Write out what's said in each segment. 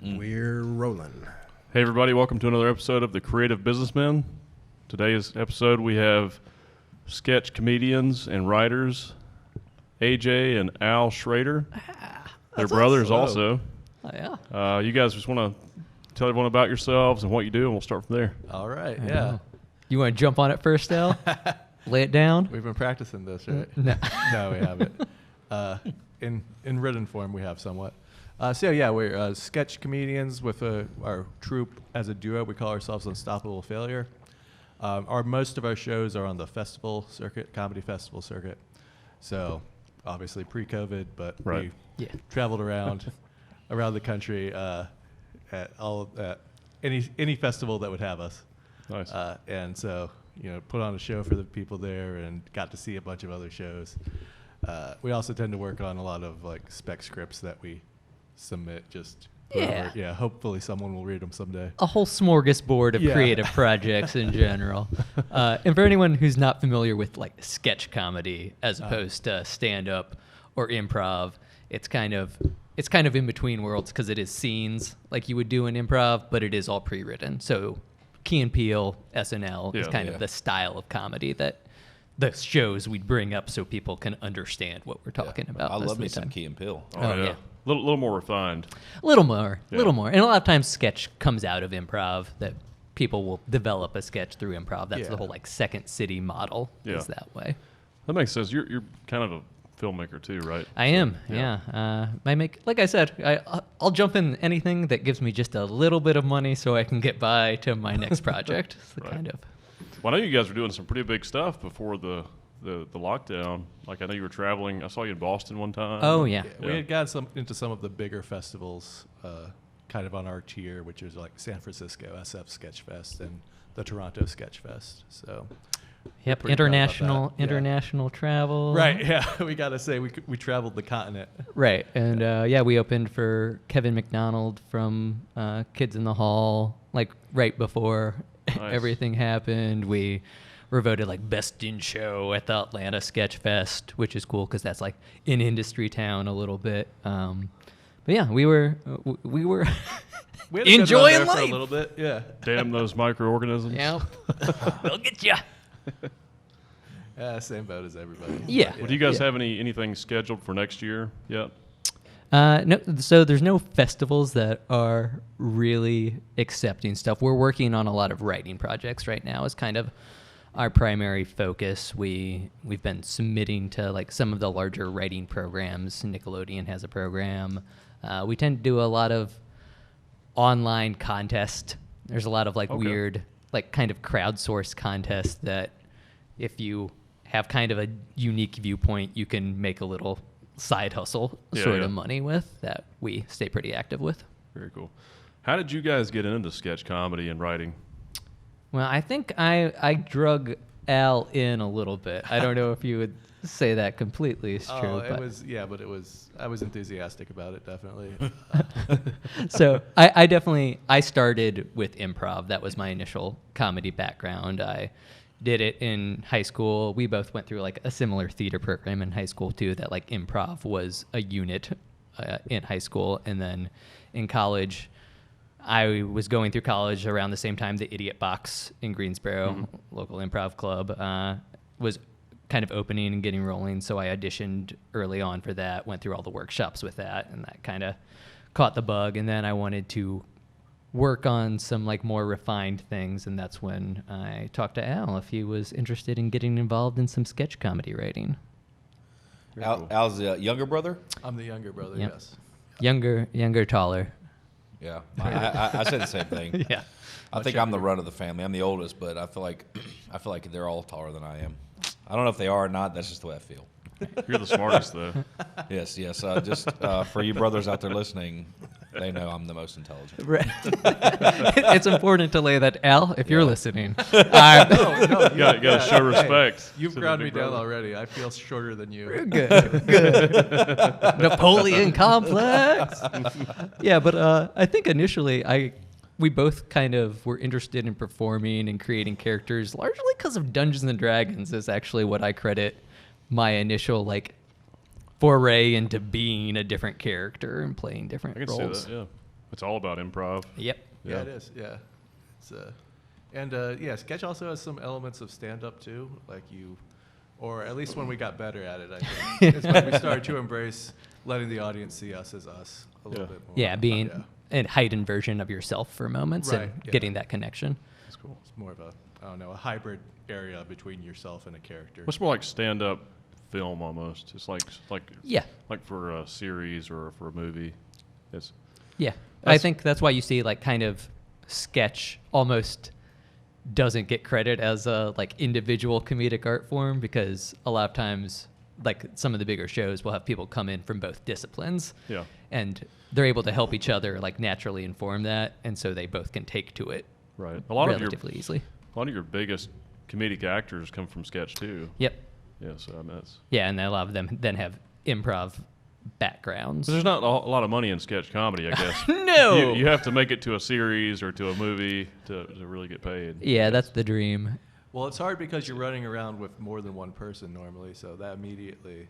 We're rolling. Hey everybody, welcome to another episode of the Creative Businessmen. Today's episode we have sketch comedians and writers A.J. and Al Schraeder. They're brothers also. Oh, yeah. You guys just want to tell everyone about yourselves and what you do, and we'll start from there. All right, yeah. You want to jump on it first, Al? Lay it down? We've been practicing this, right? No. No, we haven't. In written form, we have somewhat. We're sketch comedians with our troupe as a duo. We call ourselves Unstoppable Failure. Most of our shows are on the festival circuit, comedy festival circuit. So, obviously pre-COVID, but Right. we traveled around the country at any festival that would have us. Nice. And so, put on a show for the people there and got to see a bunch of other shows. We also tend to work on a lot of spec scripts that we submit hopefully someone will read them someday. A whole smorgasbord of creative projects in general. And for anyone who's not familiar with sketch comedy as opposed to stand-up or improv, it's kind of in between worlds because it is scenes like you would do in improv, but it is all pre-written. So Key and Peele, SNL is kind of the style of comedy that the shows we'd bring up so people can understand what we're talking about. I love me some Key and Peele. Oh, yeah. A little more refined. A little more. And a lot of times sketch comes out of improv, that people will develop a sketch through improv. That's the whole Second City model is that way. That makes sense. You're kind of a filmmaker too, right? I am, yeah. Like I said, I'll jump in anything that gives me just a little bit of money so I can get by to my next project. Kind of. Well, I know you guys were doing some pretty big stuff before the lockdown. Like, I know you were traveling. I saw you in Boston one time. Oh, yeah. We had gotten into some of the bigger festivals kind of on our tier, which is like San Francisco SF Sketch Fest and the Toronto Sketch Fest. So, yep, international travel. Right, yeah. We got to say, we traveled the continent. Right, and we opened for Kevin McDonald from Kids in the Hall, right before everything happened. We were voted Best in Show at the Atlanta Sketch Fest, which is cool because that's in industry town a little bit. But yeah, we were enjoying life for a little bit. Yeah. Damn those microorganisms. Yeah, they'll get you. Yeah, same boat as everybody. Yeah. Well, do you guys have anything scheduled for next year yet? No, so there's no festivals that are really accepting stuff. We're working on a lot of writing projects right now as kind of our primary focus. We've been submitting to some of the larger writing programs. Nickelodeon has a program. We tend to do a lot of online contests. There's a lot of weird kind of crowdsourced contests that if you have kind of a unique viewpoint, you can make a little side hustle sort of money with that we stay pretty active with. Very cool. How did you guys get into sketch comedy and writing? Well, I think I drug Al in a little bit. I don't know if you would say that completely is true. I was enthusiastic about it, definitely. So I started with improv. That was my initial comedy background. I did it in high school. We both went through a similar theater program in high school too, that improv was a unit in high school. And then in college, I was going through college around the same time the Idiot Box in Greensboro, local improv club, was kind of opening and getting rolling. So I auditioned early on for that, went through all the workshops with that, and that kind of caught the bug. And then I wanted to work on some more refined things, and that's when I talked to Al if he was interested in getting involved in some sketch comedy writing. Al's the younger brother? I'm the younger brother, Yep. yes. Younger, taller. Yeah, I said the same thing. Yeah. I think I'm the run of the family. I'm the oldest, but I feel like they're all taller than I am. I don't know if they are or not. That's just the way I feel. You're the smartest, though. Yes. Just for you brothers out there listening, they know I'm the most intelligent. Right. It's important to lay that, Al, if you're listening. No, You got to show respect. You've to the ground big me down brother. already. I feel shorter than you. Good. Napoleon complex. Yeah, but I think initially we both kind of were interested in performing and creating characters, largely because of Dungeons and Dragons is actually what I credit my initial foray into being a different character and playing different I can roles. see that, yeah. It's all about improv. Yep. Yeah, it is. Yeah, it's yeah, sketch also has some elements of stand-up too. Like or at least when we got better at it, I think it's when we started to embrace letting the audience see us as us a little bit more. Yeah, being a heightened version of yourself for moments and getting that connection. That's cool. It's more of a hybrid area between yourself and a character. What's more like stand-up film almost? It's like for a series or for a movie. I think that's why you see like kind of sketch almost doesn't get credit as a like individual comedic art form, because a lot of times like some of the bigger shows will have people come in from both disciplines. Yeah. And they're able to help each other like naturally inform that, and so they both can take to it Right. relatively easily. A lot of your biggest comedic actors come from sketch too. Yep. Yeah, so I mean, that's... Yeah, and a lot of them then have improv backgrounds. But there's not a lot of money in sketch comedy, I guess. No! You have to make it to a series or to a movie to really get paid. Yeah, that's the dream. Well, it's hard because you're running around with more than one person normally, so that immediately,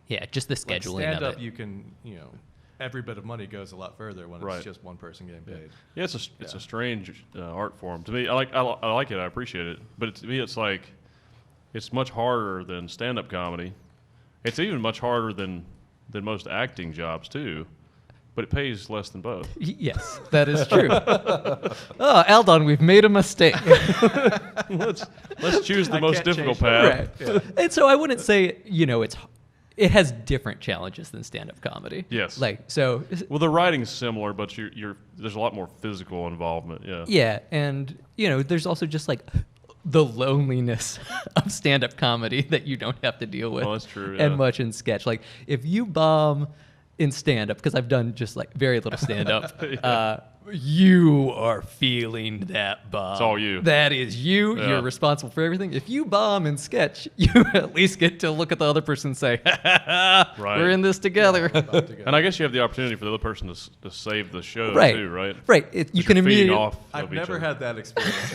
Yeah, just the like scheduling stand of up, it. you can, every bit of money goes a lot further when Right. it's just one person getting paid. Yeah, it's a strange art form to me. I like it. I appreciate it. But to me, it's like it's much harder than stand-up comedy. It's even much harder than most acting jobs too. But it pays less than both. Yes, that is true. Oh, Aldon, we've made a mistake. let's choose the I most can't difficult change path. Right. And so I wouldn't say, it has different challenges than stand-up comedy. Yes. So Well, the writing's similar, but there's a lot more physical involvement. Yeah. yeah, and there's also just like the loneliness of stand-up comedy that you don't have to deal with. Oh, that's true, And yeah. much in sketch. Like if you bomb in stand-up, because I've done just like very little stand-up, you are feeling that bomb. It's all you. That is you. Yeah. You're responsible for everything. If you bomb in sketch, you at least get to look at the other person and say, we're in this together. And I guess you have the opportunity for the other person to save the show Right. too, right? Right. You You're can feeding immediately. off of I've each never other. had that experience.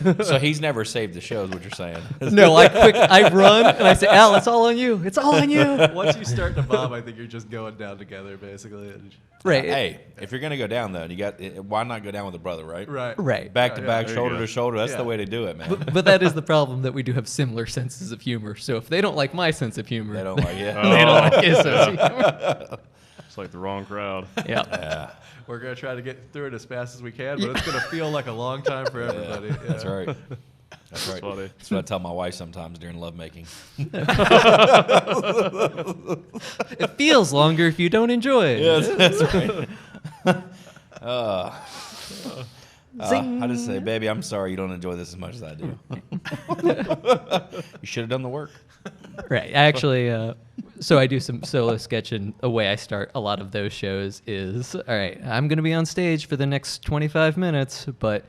Really. So he's never saved the show, is what you're saying. No, I run and I say, Al, it's all on you. It's all on you. Once you start to bomb, I think you're just going down together, basically. Right. Hey, if you're gonna go down though, why not go down with a brother, right? Right. Right. Back to back, There you shoulder go. to shoulder. That's Yeah. the way to do it, man. But that is the problem, that we do have similar senses of humor. So if they don't like my sense of humor, They don't like it. they don't like his sense of humor. It's like the wrong crowd. Yeah. Yeah, We're going to try to get through it as fast as we can, but it's going to feel like a long time for everybody. Yeah. that's right. That's right. funny. That's what I tell my wife sometimes during lovemaking. It feels longer if you don't enjoy it. That's right. I just say, baby, I'm sorry you don't enjoy this as much as I do. You should have done the work. Right. I actually, so I do some solo sketch, and the way I start a lot of those shows is, all right, I'm going to be on stage for the next 25 minutes, but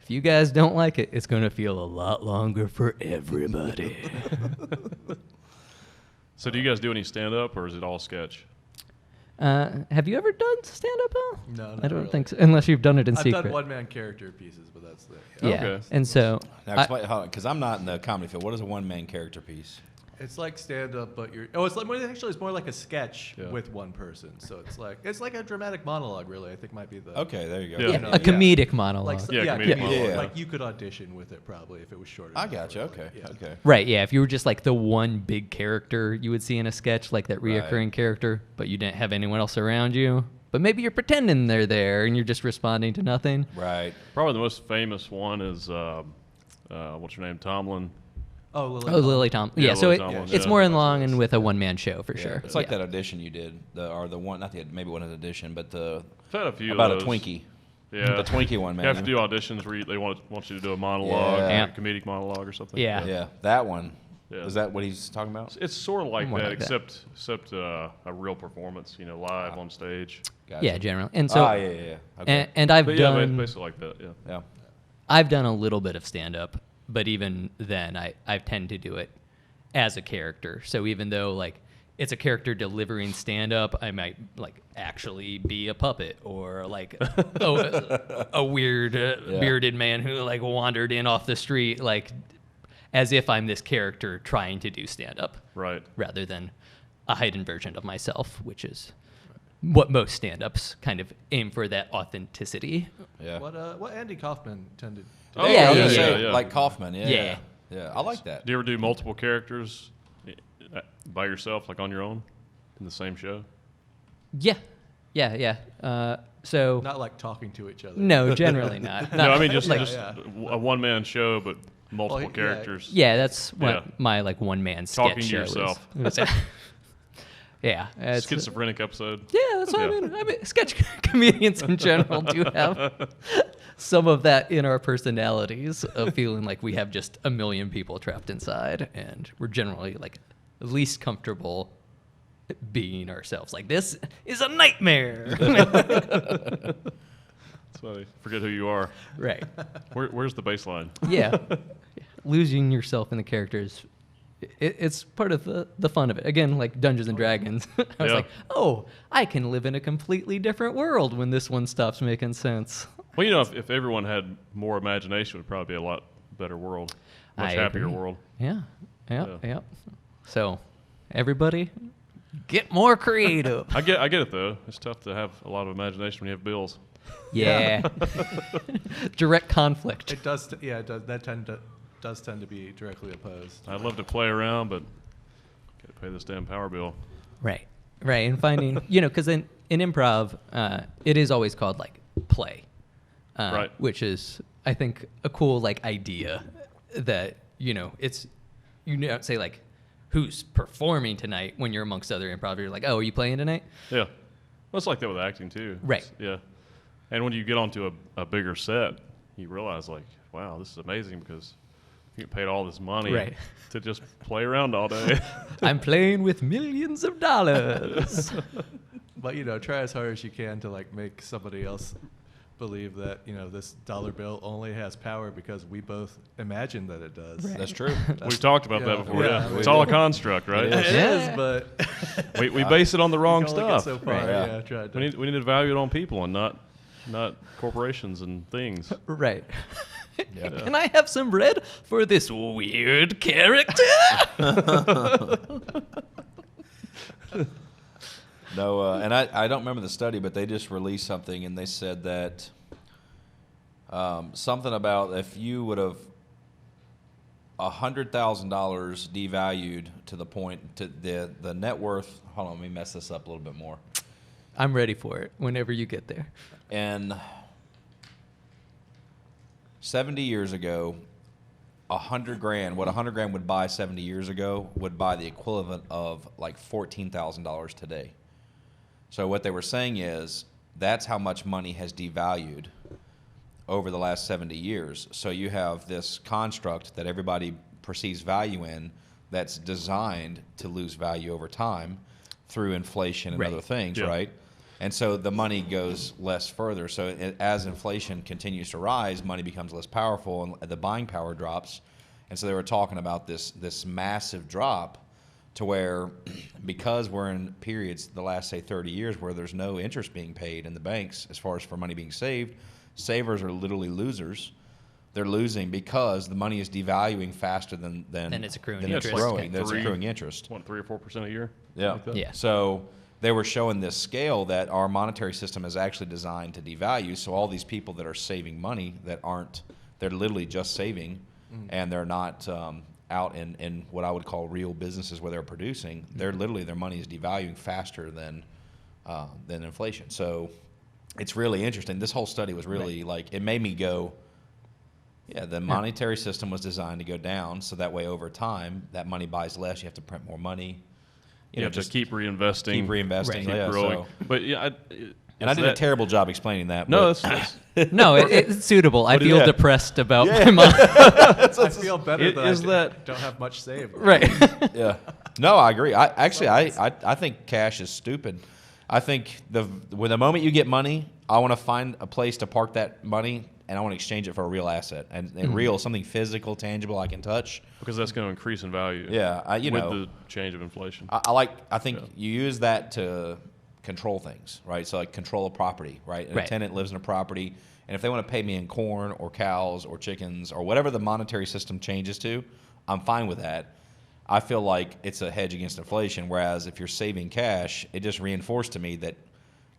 if you guys don't like it, it's going to feel a lot longer for everybody. So do you guys do any stand-up, or is it all sketch? Have you ever done stand-up, Al? No, not I don't really. think so, unless you've done it in I've secret. done one-man character pieces, but that's the... Yeah. Okay. And so, Now explain, because I'm not in the comedy field. What is a one-man character piece? It's like stand-up, but you're... Oh, it's like, well, actually, it's more like a sketch Yeah. with one person. So it's like a dramatic monologue, really, I think might be the... Okay, there you go. Yeah. yeah, know, a yeah. comedic monologue. Like, Yeah, comedic monologue. Yeah. Like you could audition with it probably if it was shorter. I than got you. that, Okay, yeah. okay. Right, yeah. If you were just like the one big character you would see in a sketch, like that Right. reoccurring character, but you didn't have anyone else around you, but maybe you're pretending they're there and you're just responding to nothing. Right. Probably the most famous one is what's her name, Tomlin. Oh, Lily. Oh, Lily Tom. Yeah, Yeah, so Lily it, Tomlin, it's yeah. more in long and with a one-man show for Yeah. sure. It's like Yeah. that audition you did, the one, not the maybe one an audition, but the I've had a few about of a those. Twinkie. Yeah. The Twinkie one, man. You have to do auditions where they want you to do a monologue, Yeah. or a comedic monologue or something. Yeah. Yeah, that one. Yeah. Is that what he's talking about? It's sort of like More that, like that. except a real performance, live on stage. Gotcha. Yeah, generally. And so, yeah. Okay. and I've But yeah, done, basically like that. Yeah. yeah. I've done a little bit of stand-up, but even then, I tend to do it as a character. So even though like it's a character delivering stand-up, I might like actually be a puppet or like a weird bearded man who like wandered in off the street, like as if I'm this character trying to do stand-up Right. rather than a heightened version of myself, which is what most stand-ups kind of aim for, that authenticity. Yeah. What Andy Kaufman tended to Oh, Yeah, I was yeah, gonna yeah. say, yeah. like Kaufman. Yeah. Yeah. Yeah. I like that. Do you ever do multiple characters by yourself, like on your own, in the same show? Yeah. So not like talking to each other. no, generally not. No, I mean just Yeah. a one-man show, but multiple Well, yeah. characters. Yeah, that's what Yeah. my like one-man sketch Talking to show is. yourself. Yeah, it's, Schizophrenic episode. yeah, that's what Yeah. I mean, sketch comedians in general do have some of that in our personalities of feeling like we have just a million people trapped inside, and we're generally like least comfortable being ourselves. Like, this is a nightmare. That's funny. Forget who you are. Right. Where's the baseline? Yeah. Losing yourself in the characters, it's part of the fun of it. Again, like Dungeons and Dragons. I was Yeah. like, oh, I can live in a completely different world when this one stops making sense. Well, you know, if everyone had more imagination, it would probably be a lot better world, much I happier agree. world. Yeah. Yeah. So, everybody, get more creative. I get it though. It's tough to have a lot of imagination when you have bills. Yeah. Direct conflict. It does. It does. Does tend to be directly opposed. I'd love to play around, but got to pay this damn power bill. Right. And finding, because in improv, it is always called like play, Right. Which is, I think, a cool like idea that, it's, you don't say like, who's performing tonight when you're amongst other improv. You're like, oh, are you playing tonight? Yeah. Well, it's like that with acting too. Right. Yeah. And when you get onto a bigger set, you realize like, wow, this is amazing because you get paid all this money Right. to just play around all day. I'm playing with millions of dollars. But try as hard as you can to like make somebody else believe that this dollar bill only has power because we both imagine that it does. Right. That's true. We've talked about that Yeah. before. Yeah, Yeah. we It's all a do. construct, right? It Yeah. is, but We base it on the wrong you can only get stuff. so far. Right. Yeah. Yeah, try to. We need to value it on people and not corporations and things. Right. Yeah. Can I have some bread for this weird character? No, and I don't remember the study, but they just released something, and they said that something about if you would have $100,000 devalued to the point to the net worth. Hold on, let me mess this up a little bit more. I'm ready for it whenever you get there. And 70 years ago, $100,000, what $100,000 would buy 70 years ago, would buy the equivalent of like $14,000 today. So what they were saying is that's how much money has devalued over the last 70 years. So you have this construct that everybody perceives value in that's designed to lose value over time through inflation and Right. other things, Yeah. right? And so the money goes less further. So as inflation continues to rise, money becomes less powerful and the buying power drops. And so they were talking about this massive drop to where because we're in periods the last, say, 30 years where there's no interest being paid in the banks as far as for money being saved, savers are literally losers. They're losing because the money is devaluing faster than And it's accruing than it's interest. growing. That's Three- accruing interest. What, 3 or 4% a year? Yeah. Like that? Yeah. So they were showing this scale that our monetary system is actually designed to devalue. So all these people that are saving money that aren't, they're literally just saving, and they're not out in what I would call real businesses where they're producing. They're literally, their money is devaluing faster than inflation. So it's really interesting. This whole study was really like, it made me go, yeah, the monetary system was designed to go down, so that way over time, that money buys less. You have to print more money. You have to keep reinvesting. keep reinvesting. Right. Keep Yeah, growing. so- But yeah, and I did a terrible job explaining that. No, but- that's No, it's suitable. I What is feel that? depressed about my money. I feel better It- that is I that- don't have much saved. Right. yeah. No, I agree. I think cash is stupid. I think when the moment you get money, I want to find a place to park that money, and I want to exchange it for a real asset and real, something physical, tangible I can touch. because that's going to increase in value. Yeah, with know. the change of inflation. I think you use that to control things, right? So like control a property, right? And Right. a tenant lives in a property, and if they want to pay me in corn or cows or chickens or whatever the monetary system changes to, I'm fine with that. I feel like it's a hedge against inflation, whereas if you're saving cash, it just reinforced to me that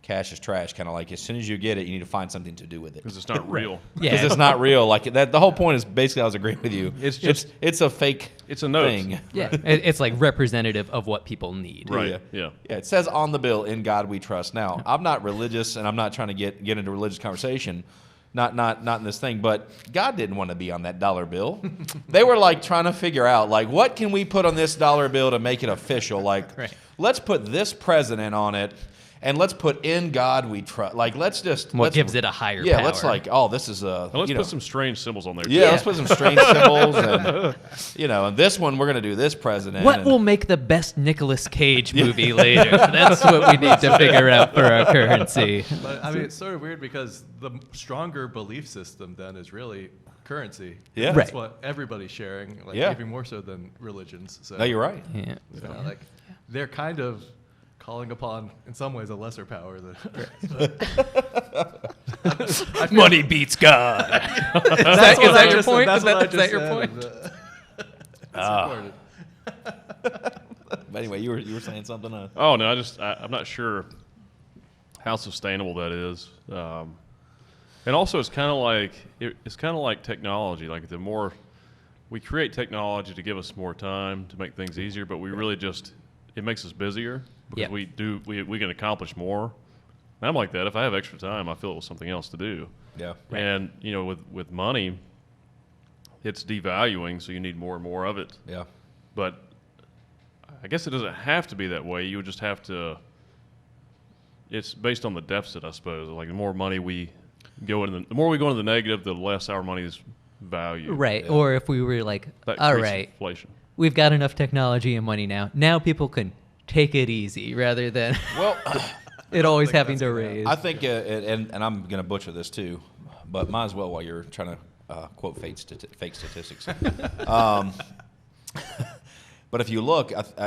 cash is trash. Kind of like as soon as you get it, you need to find something to do with it. Because it's not real. Yeah. Because it's not real. Like that. The whole point is basically I was agreeing with you. It's just it's a fake. It's a note. thing. Yeah, it's like representative of what people need. Right. Yeah. Yeah, it says on the bill, "In God we trust." Now, I'm not religious, and I'm not trying to get into religious conversation. Not in this thing, but God didn't want to be on that dollar bill. They were like trying to figure out, like, what can we put on this dollar bill to make it official? Like, Right. let's put this president on it, and let's put "In God we trust." Like, let's Gives it a higher yeah, power. let's like, oh, this is a And let's you know, put some strange symbols on there. yeah, Yeah. let's put some strange symbols, and and this one we're gonna do this president. What and, will make the best Nicolas Cage movie later? That's what we need to figure out for our currency. But I mean, it's sort of weird because the stronger belief system then is really currency. Yeah. That's Right. what everybody's sharing, like Yeah. even more so than religions. So, No, you're right. Yeah. like they're kind of calling upon, in some ways, a lesser power than. Money beats God. is That's what I that your just said. point? That's Is what I that just your said, point? and, it's Ah. important. But anyway, you were saying something. Oh no, I'm not sure how sustainable that is. And also, it's kind of like technology. Like the more we create technology to give us more time to make things easier, but we really it makes us busier because Yep. we can accomplish more. And I'm like that. If I have extra time, I feel it was something else to do. Yeah. And with money, it's devaluing, so you need more and more of it. Yeah. But I guess it doesn't have to be that way. You would just have to. It's based on the deficit, I suppose. Like the more money we go into, the more we go into the negative, the less our money is valued. Right. Yeah. Or if we were like, That all creates right, inflation. we've got enough technology and money now. Now people can take it easy rather than Well, it always think having that's to gonna raise. I think, and I'm going to butcher this too, but might as well while you're trying to quote fake statistics. But if you look at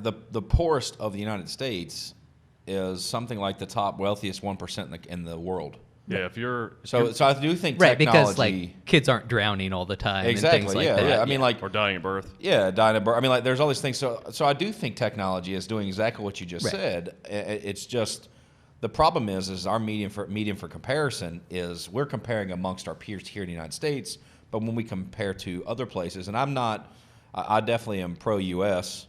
the poorest of the United States is something like the top wealthiest 1% in the world. Yeah, if you're So I do think right, technology. because like kids aren't drowning all the time Exactly. and things like yeah. that. Yeah. I mean, like. or dying at birth. Yeah, dying of birth. I mean, like, there's all these things. So I do think technology is doing exactly what you just Right. said. It's just the problem is our medium for comparison is we're comparing amongst our peers here in the United States, but when we compare to other places, and I definitely am pro U.S.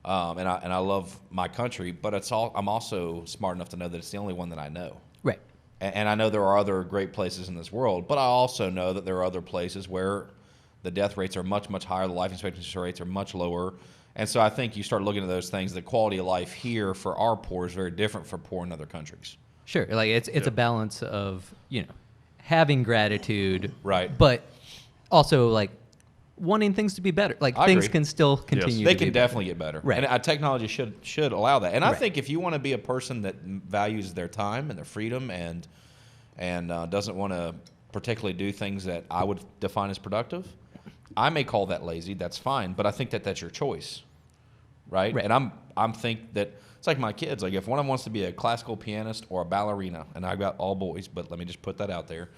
And I love my country, but I'm also smart enough to know that it's the only one that I know. Right. And I know there are other great places in this world, but I also know that there are other places where the death rates are much, much higher, the life expectancy rates are much lower. And so I think you start looking at those things, the quality of life here for our poor is very different from poor in other countries. Sure. Like it's a balance of, having gratitude. Right. But also like wanting things to be better. Like I things agree. can still continue They to can be definitely get better. Right. And technology should allow that. And I Right. think if you want to be a person that values their time and their freedom and doesn't want to particularly do things that I would define as productive, I may call that lazy. That's fine. But I think that that's your choice, right? Right. And I'm think that it's like my kids. Like if one of them wants to be a classical pianist or a ballerina, and I've got all boys, but let me just put that out there.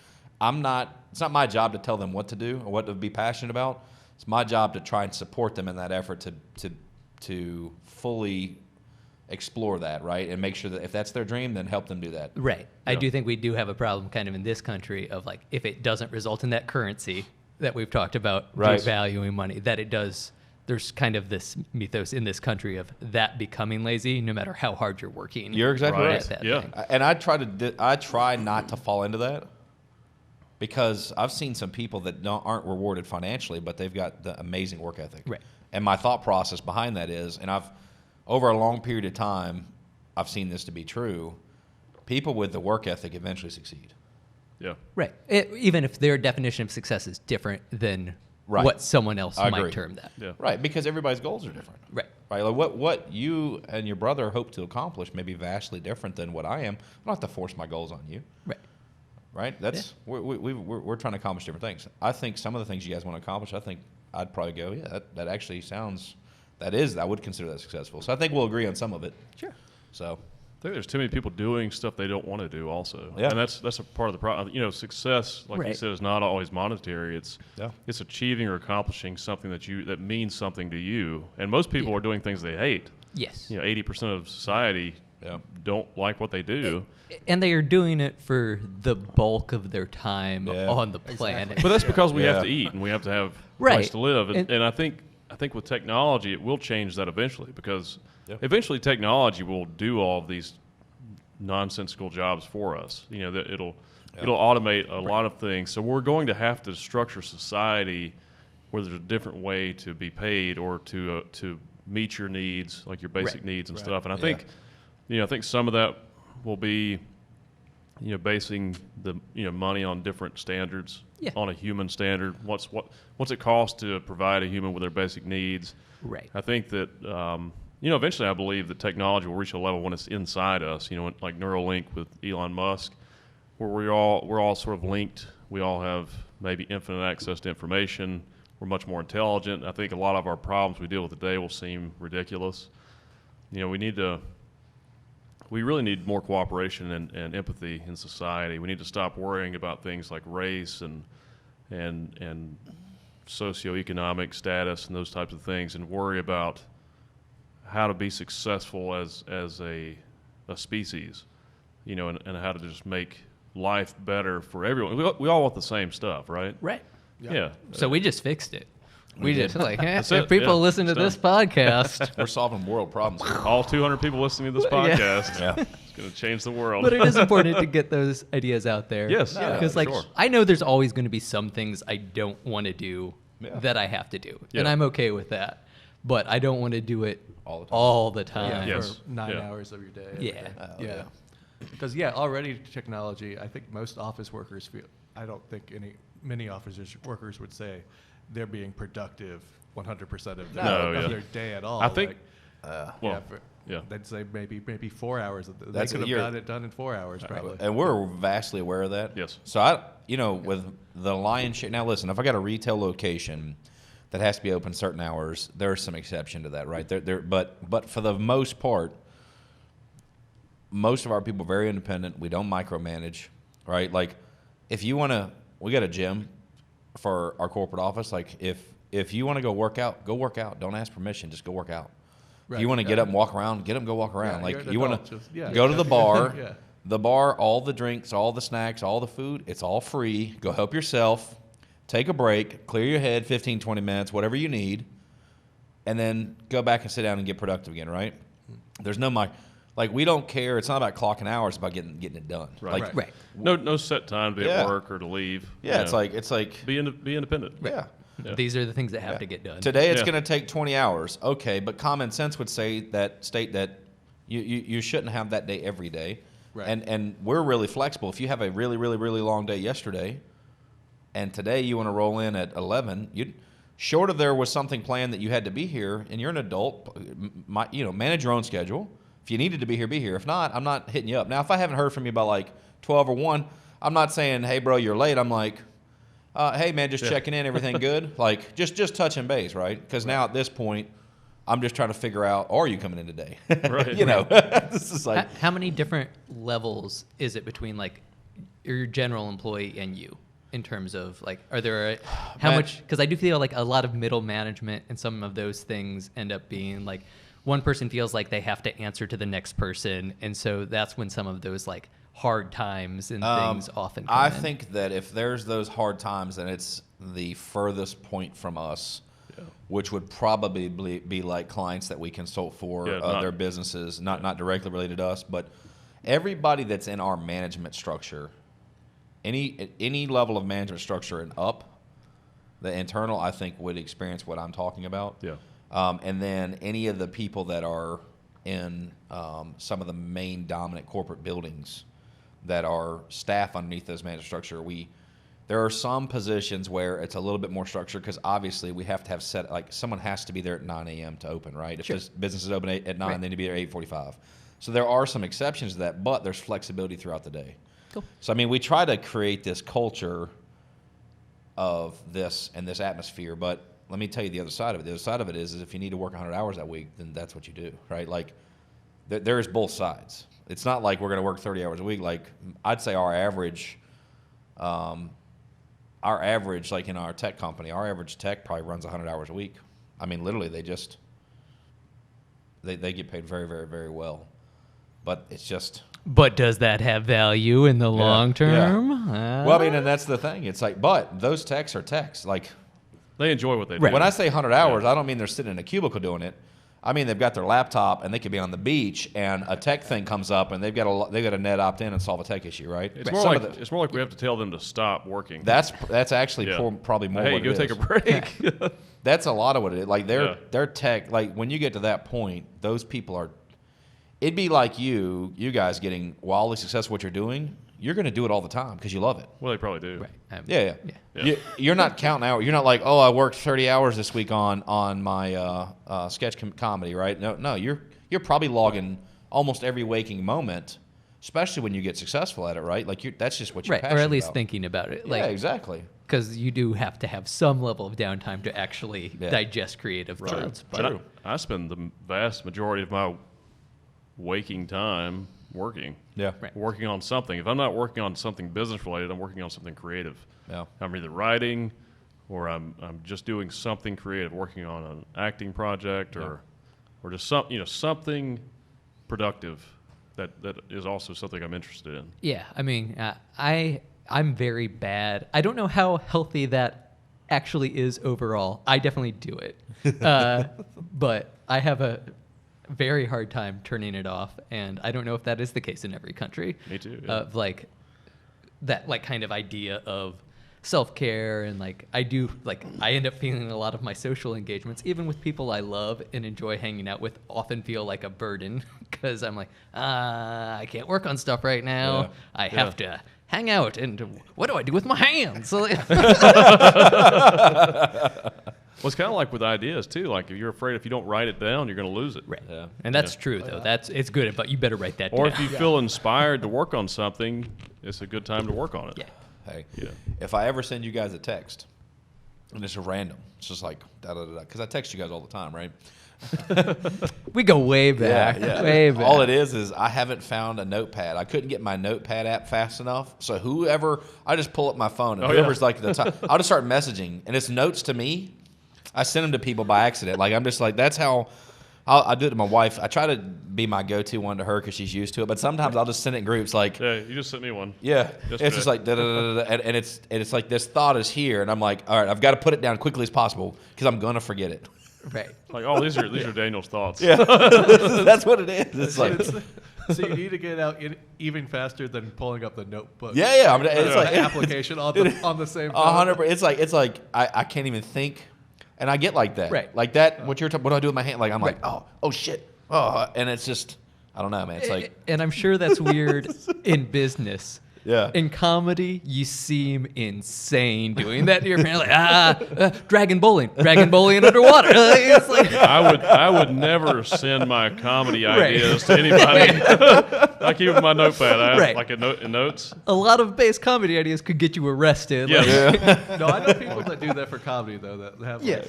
It's not my job to tell them what to do or what to be passionate about. It's my job to try and support them in that effort to fully explore that, right? And make sure that if that's their dream, then help them do that. Right. I Yeah. do think we do have a problem kind of in this country of like if it doesn't result in that currency that we've talked about Right. devaluing money, that it does. There's kind of this mythos in this country of that becoming lazy no matter how hard you're working. You're exactly Right. right. at that Yeah. thing. And I try not to fall into that because I've seen some people that aren't rewarded financially, but they've got the amazing work ethic. Right. And my thought process behind that is, and over a long period of time, I've seen this to be true. People with the work ethic eventually succeed. Yeah. Right. Even if their definition of success is different than Right. what someone else I might agree. term that. Yeah. Right, because everybody's goals are different. Right. Right, like what you and your brother hope to accomplish may be vastly different than what I am. I don't have to force my goals on you. Right. Right? That's we're trying to accomplish different things. I think some of the things you guys want to accomplish, I think I'd probably go, yeah, that actually sounds, I would consider that successful. So I think we'll agree on some of it. Sure. So I think there's too many people doing stuff they don't want to do also. Yeah. And that's a part of the problem. Success, like you Right. said, is not always monetary. It's Yeah. it's achieving or accomplishing something that means something to you. And most people are doing things they hate. Yes. 80% of society don't like what they do. And they are doing it for the bulk of their time Yeah. on the planet. But that's because we have Yeah. to eat and we have to have a Right. place to live. And- And I think with technology, it will change that eventually, because Yep. eventually technology will do all of these nonsensical jobs for us. You know, that it'll automate a lot of things. So we're going to have to structure society where there's a different way to be paid or to meet your needs, like your basic Right. needs and Right. stuff. And I Yeah. think, I think some of that will be, basing the money on different standards, Yeah. on a human standard. What's it cost to provide a human with their basic needs? Right. I think that eventually I believe that technology will reach a level when it's inside us. Like Neuralink with Elon Musk, where we're all sort of linked. We all have maybe infinite access to information. We're much more intelligent. I think a lot of our problems we deal with today will seem ridiculous. We really need more cooperation and empathy in society. We need to stop worrying about things like race and socioeconomic status and those types of things, and worry about how to be successful as a species, and how to just make life better for everyone. We all want the same stuff, right? Right. Yeah. So we just fixed it. We did. just like, That's if it. people Yeah, listen to it's this podcast. We're solving world problems. All 200 people listening to this Yeah. podcast. Yeah. It's going to change the world. But it is important to get those ideas out there. Yes, yeah, Because for like sure. I know there's always going to be some things I don't want to do Yeah. that I have to do, Yeah. and I'm okay with that. But I don't want to do it All the time. all the time. Yes. For 9 Yeah. hours of your day. Yeah. Yeah. Because already technology. I think most office workers feel. I don't think many workers would say they're being productive 100% of No, yeah. their day at all. I think- Well, yeah. they'd say maybe 4 hours. They That's could what have you're- got it done in 4 hours, probably. And we're vastly aware of that. Yes. So with the lion's share. Now listen, if I got a retail location that has to be open certain hours, there's some exception to that, right? But for the most part, most of our people are very independent. We don't micromanage, right? Like, if you want to, we got a gym for our corporate office. Like, if you want to go work out, go work out. Don't ask permission. Just go work out. If Right, you want to yeah. get up and walk around, get up and go walk around. Yeah, like, you're an you want adult, to just- yeah. go to the bar. Yeah. The bar, all the drinks, all the snacks, all the food, it's all free. Go help yourself. Take a break. Clear your head 15, 20 minutes, whatever you need. And then go back and sit down and get productive again, right? There's no like, we don't care. It's not about clocking hours. It's about getting it done. Right. Like, Right. No set time to be Yeah. at work or to leave. yeah, it's like be independent. yeah. Yeah. These are the things that have Yeah. to get done. Today it's Yeah. going to take 20 hours. Okay, but common sense would state that you shouldn't have that day every day. Right. And we're really flexible. If you have a really, really, really long day yesterday, and today you want to roll in at 11, short of there was something planned that you had to be here, and you're an adult, manage your own schedule. If you needed to be here, be here. If not, I'm not hitting you up. Now, if I haven't heard from you by like 12 or 1, I'm not saying, hey, bro, you're late. I'm like, hey, man, just checking in. Everything good? Like, just touching base, right? Because now at this point, I'm just trying to figure out, are you coming in today? Right. This is like, How many different levels is it between like your general employee and you in terms of like, are there how Man. much? Because I do feel like a lot of middle management and some of those things end up being like one person feels like they have to answer to the next person, and so that's when some of those like hard times and things often come I in. think that if there's those hard times, then it's the furthest point from us, which would probably be like clients that we consult for Yeah, their businesses, not directly related to us, but everybody that's in our management structure, any level of management structure and up, the internal, I think, would experience what I'm talking about. Yeah. And then any of the people that are in some of the main dominant corporate buildings that are staff underneath those management structure, there are some positions where it's a little bit more structured because obviously we have to have set, like someone has to be there at 9 a.m. to open, right? If Sure. this business is open at 9, Right. they need to be there at 8:45. So there are some exceptions to that, but there's flexibility throughout the day. Cool. So, I mean, we try to create this culture of this and this atmosphere, but let me tell you the other side of it. The other side of it is if you need to work 100 hours that week, then that's what you do, right? Like, there's both sides. It's not like we're going to work 30 hours a week. Like, I'd say our average, like in our tech company, our average tech probably runs 100 hours a week. I mean, literally, they get paid very, very, very well. but it's just. But does that have value in the long term? Well, I mean, and that's the thing. It's like, but those techs are techs. Like, They enjoy what they do. Right. when I say 100 hours, I don't mean they're sitting in a cubicle doing it. I mean they've got their laptop and they could be on the beach and a tech thing comes up and they've got to net opt in and solve a tech issue, right? It's more like it's more like we have to tell them to stop working. That's actually probably more. Hey, what go it take is. a break. That's a lot of what it is. Like their tech. Like when you get to that point, those people are. It'd be like you guys getting wildly successful at what you're doing. You're going to do it all the time because you love it. Well, they probably do. Right. Yeah. Yeah. You're not counting hours. You're not like, oh, I worked 30 hours this week on my sketch comedy, right? No. You're probably logging almost every waking moment, especially when you get successful at it, right? Like that's just what you're Right, passionate or at least about. thinking about it. Yeah, exactly. Because you do have to have some level of downtime to actually digest creative thoughts. But And I spend the vast majority of my waking time working. Yeah. Right. Working on something. If I'm not working on something business related, I'm working on something creative. Yeah. I'm either writing or I'm just doing something creative, working on an acting project or just something productive that is also something I'm interested in. yeah, I mean, I'm very bad. I don't know how healthy that actually is overall. I definitely do it. But I have a very hard time turning it off, and I don't know if that is the case in every country. Me too. Yeah. Of like that kind of idea of self-care, and I end up feeling a lot of my social engagements, even with people I love and enjoy hanging out with, often feel like a burden because I'm like, I can't work on stuff right now. Yeah. I have to hang out, and what do I do with my hands? Well, it's kind of like with ideas too. Like if you're afraid if you don't write it down, you're going to lose it. Right. Yeah. And that's true though. It's good, but you better write that Or down. if you feel inspired to work on something, it's a good time to work on it. Yeah. Hey, Yeah. if I ever send you guys a text, and it's random, it's just like da-da-da-da, because I text you guys all the time, right? We go way back. Way back. All it is I haven't found a notepad. I couldn't get my notepad app fast enough. So I just pull up my phone, and whoever's like at the top, I'll just start messaging, and it's notes to me. I send them to people by accident. Like I'm just like, that's how I do it to my wife. I try to be my go-to one to her because she's used to it. But sometimes I'll just send it in groups like, Yeah, you just sent me one. yeah, Just it's just like da-da-da-da-da, and it's like this thought is here, and I'm like, all right, I've got to put it down quickly as possible because I'm gonna forget it. Right. Like, oh, these are Daniel's thoughts. Yeah, that's what it is. It's like, So you need to get it out even faster than pulling up the notebook. yeah. It's like application on the same. 100%. It's like I can't even think, and I get like that. Right. Like that. What do I do with my hand? Like I'm like, oh shit. Oh, and it's just, I don't know, man. It's like, And I'm sure that's weird in business. yeah. In comedy, you seem insane doing that to your friend. Like, dragon bowling underwater. It's like, I would never send my comedy ideas to anybody. I keep it in my notepad. I have like a note in notes. a lot of base comedy ideas could get you arrested. Yes. Like, No, I know people that do that for comedy though. That have Yeah.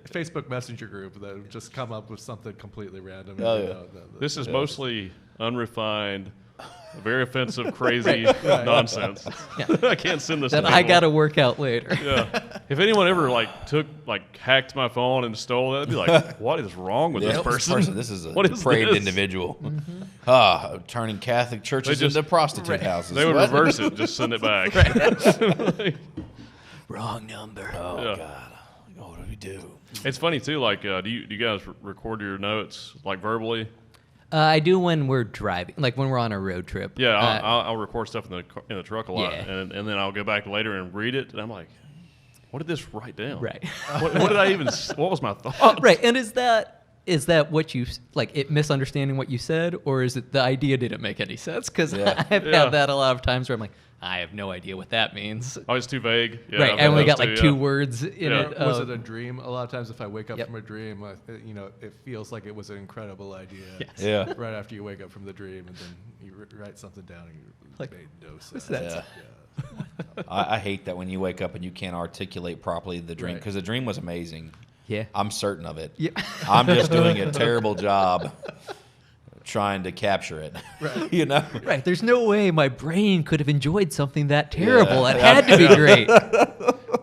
Facebook Messenger group that just come up with something completely random. Oh, and, yeah. This is mostly unrefined, very offensive, crazy nonsense. I can't send this. that to I people. got to work out later. Yeah. If anyone ever hacked my phone and stole it, I'd be like, what is wrong with this person? This is a What is depraved this? individual. Turning Catholic churches They just- into prostitute houses. They would What? reverse it, just send it back. Wrong number. Oh Yeah. God, what do we do? It's funny too. Like, do you guys record your notes like verbally? I do when we're driving, like when we're on a road trip. Yeah, I'll record stuff in the truck a lot, Yeah. and then I'll go back later and read it, and I'm like, what did this write down? Right. What did I even? What was my thought? Right. And is that what you like? It misunderstanding what you said, or is it the idea didn't make any sense? Because Yeah. I've Yeah. had that a lot of times where I'm like, I have no idea what that means. Oh, it's too vague. Yeah, Right. I've I had only those got like too, two yeah. words in Yeah. it. Was it a dream? A lot of times, if I wake up Yep. from a dream, it feels like it was an incredible idea. Yes. Yeah. Right after you wake up from the dream, and then you write something down, and you Like, made no sense. Yeah. I hate that when you wake up and you can't articulate properly the dream Right. because the dream was amazing. Yeah. I'm certain of it. Yeah. I'm just doing a terrible job trying to capture it. Right. You know? Right. There's no way my brain could have enjoyed something that terrible. It had to be great.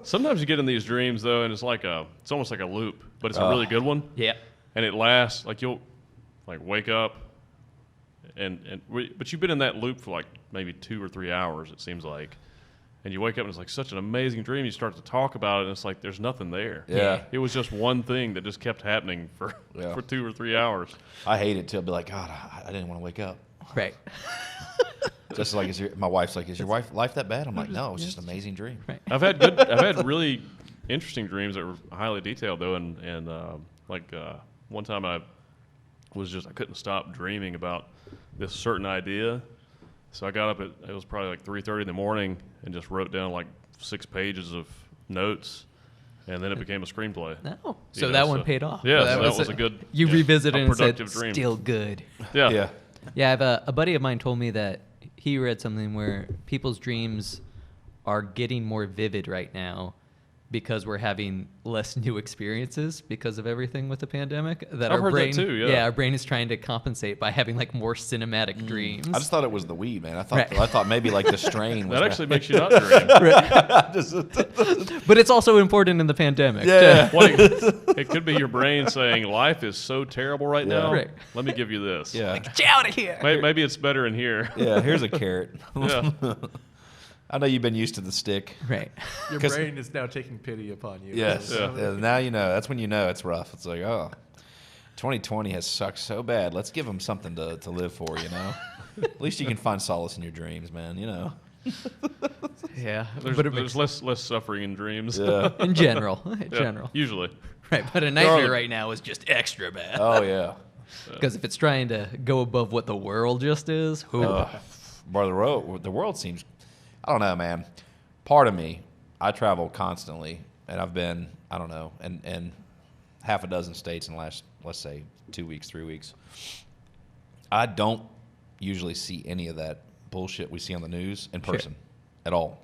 Sometimes you get in these dreams though, and it's almost like a loop, but it's a really good one. Yeah. And it lasts. Like you'll wake up, but you've been in that loop for like maybe 2 or 3 hours, it seems like. And you wake up and it's like such an amazing dream. You start to talk about it and it's like there's nothing there. Yeah. It was just one thing that just kept happening for 2 or 3 hours. I hate it too. I'll be like, God, I didn't want to wake up. Right. Just like, my wife's like, is your life that bad? I'm like, no, it's just an amazing dream. Right. I've had really interesting dreams that were highly detailed though, and one time I couldn't stop dreaming about this certain idea. So I got up it was probably like 3:30 in the morning and just wrote down like 6 pages of notes, and then it became a screenplay. No. So that one paid off. Yeah, So that was a good. You revisited and said, productive dream. still good. Yeah. Yeah. Yeah, I have a buddy of mine told me that he read something where people's dreams are getting more vivid right now because we're having less new experiences because of everything with the pandemic. That I've our heard brain, that too, yeah. our brain is trying to compensate by having like more cinematic dreams. I just thought it was the weed, man. Right. I thought maybe like the strain was That actually makes you not dream. But it's also important in the pandemic. Yeah. It could be your brain saying life is so terrible right now. Right. Let me give you this. Yeah. Get you out of here. Maybe it's better in here. Yeah, here's a carrot. Yeah. I know you've been used to the stick. Right. Your 'Cause- brain is now taking pity upon you. Yes. Yeah. Yeah, now you know. That's when you know it's rough. It's like, oh, 2020 has sucked so bad. Let's give them something to live for, you know? At least you can find solace in your dreams, man, you know? Yeah. There's less suffering in dreams. Yeah. in general. In Yeah, general. Usually. Right. But a nightmare right now is just extra bad. Oh, yeah. Because if it's trying to go above what the world just is, Bro, the world seems, I don't know, man. Part of me, I travel constantly, and I've been, I don't know, in half a dozen states in the last, let's say, 2 weeks, 3 weeks. I don't usually see any of that bullshit we see on the news in person at all.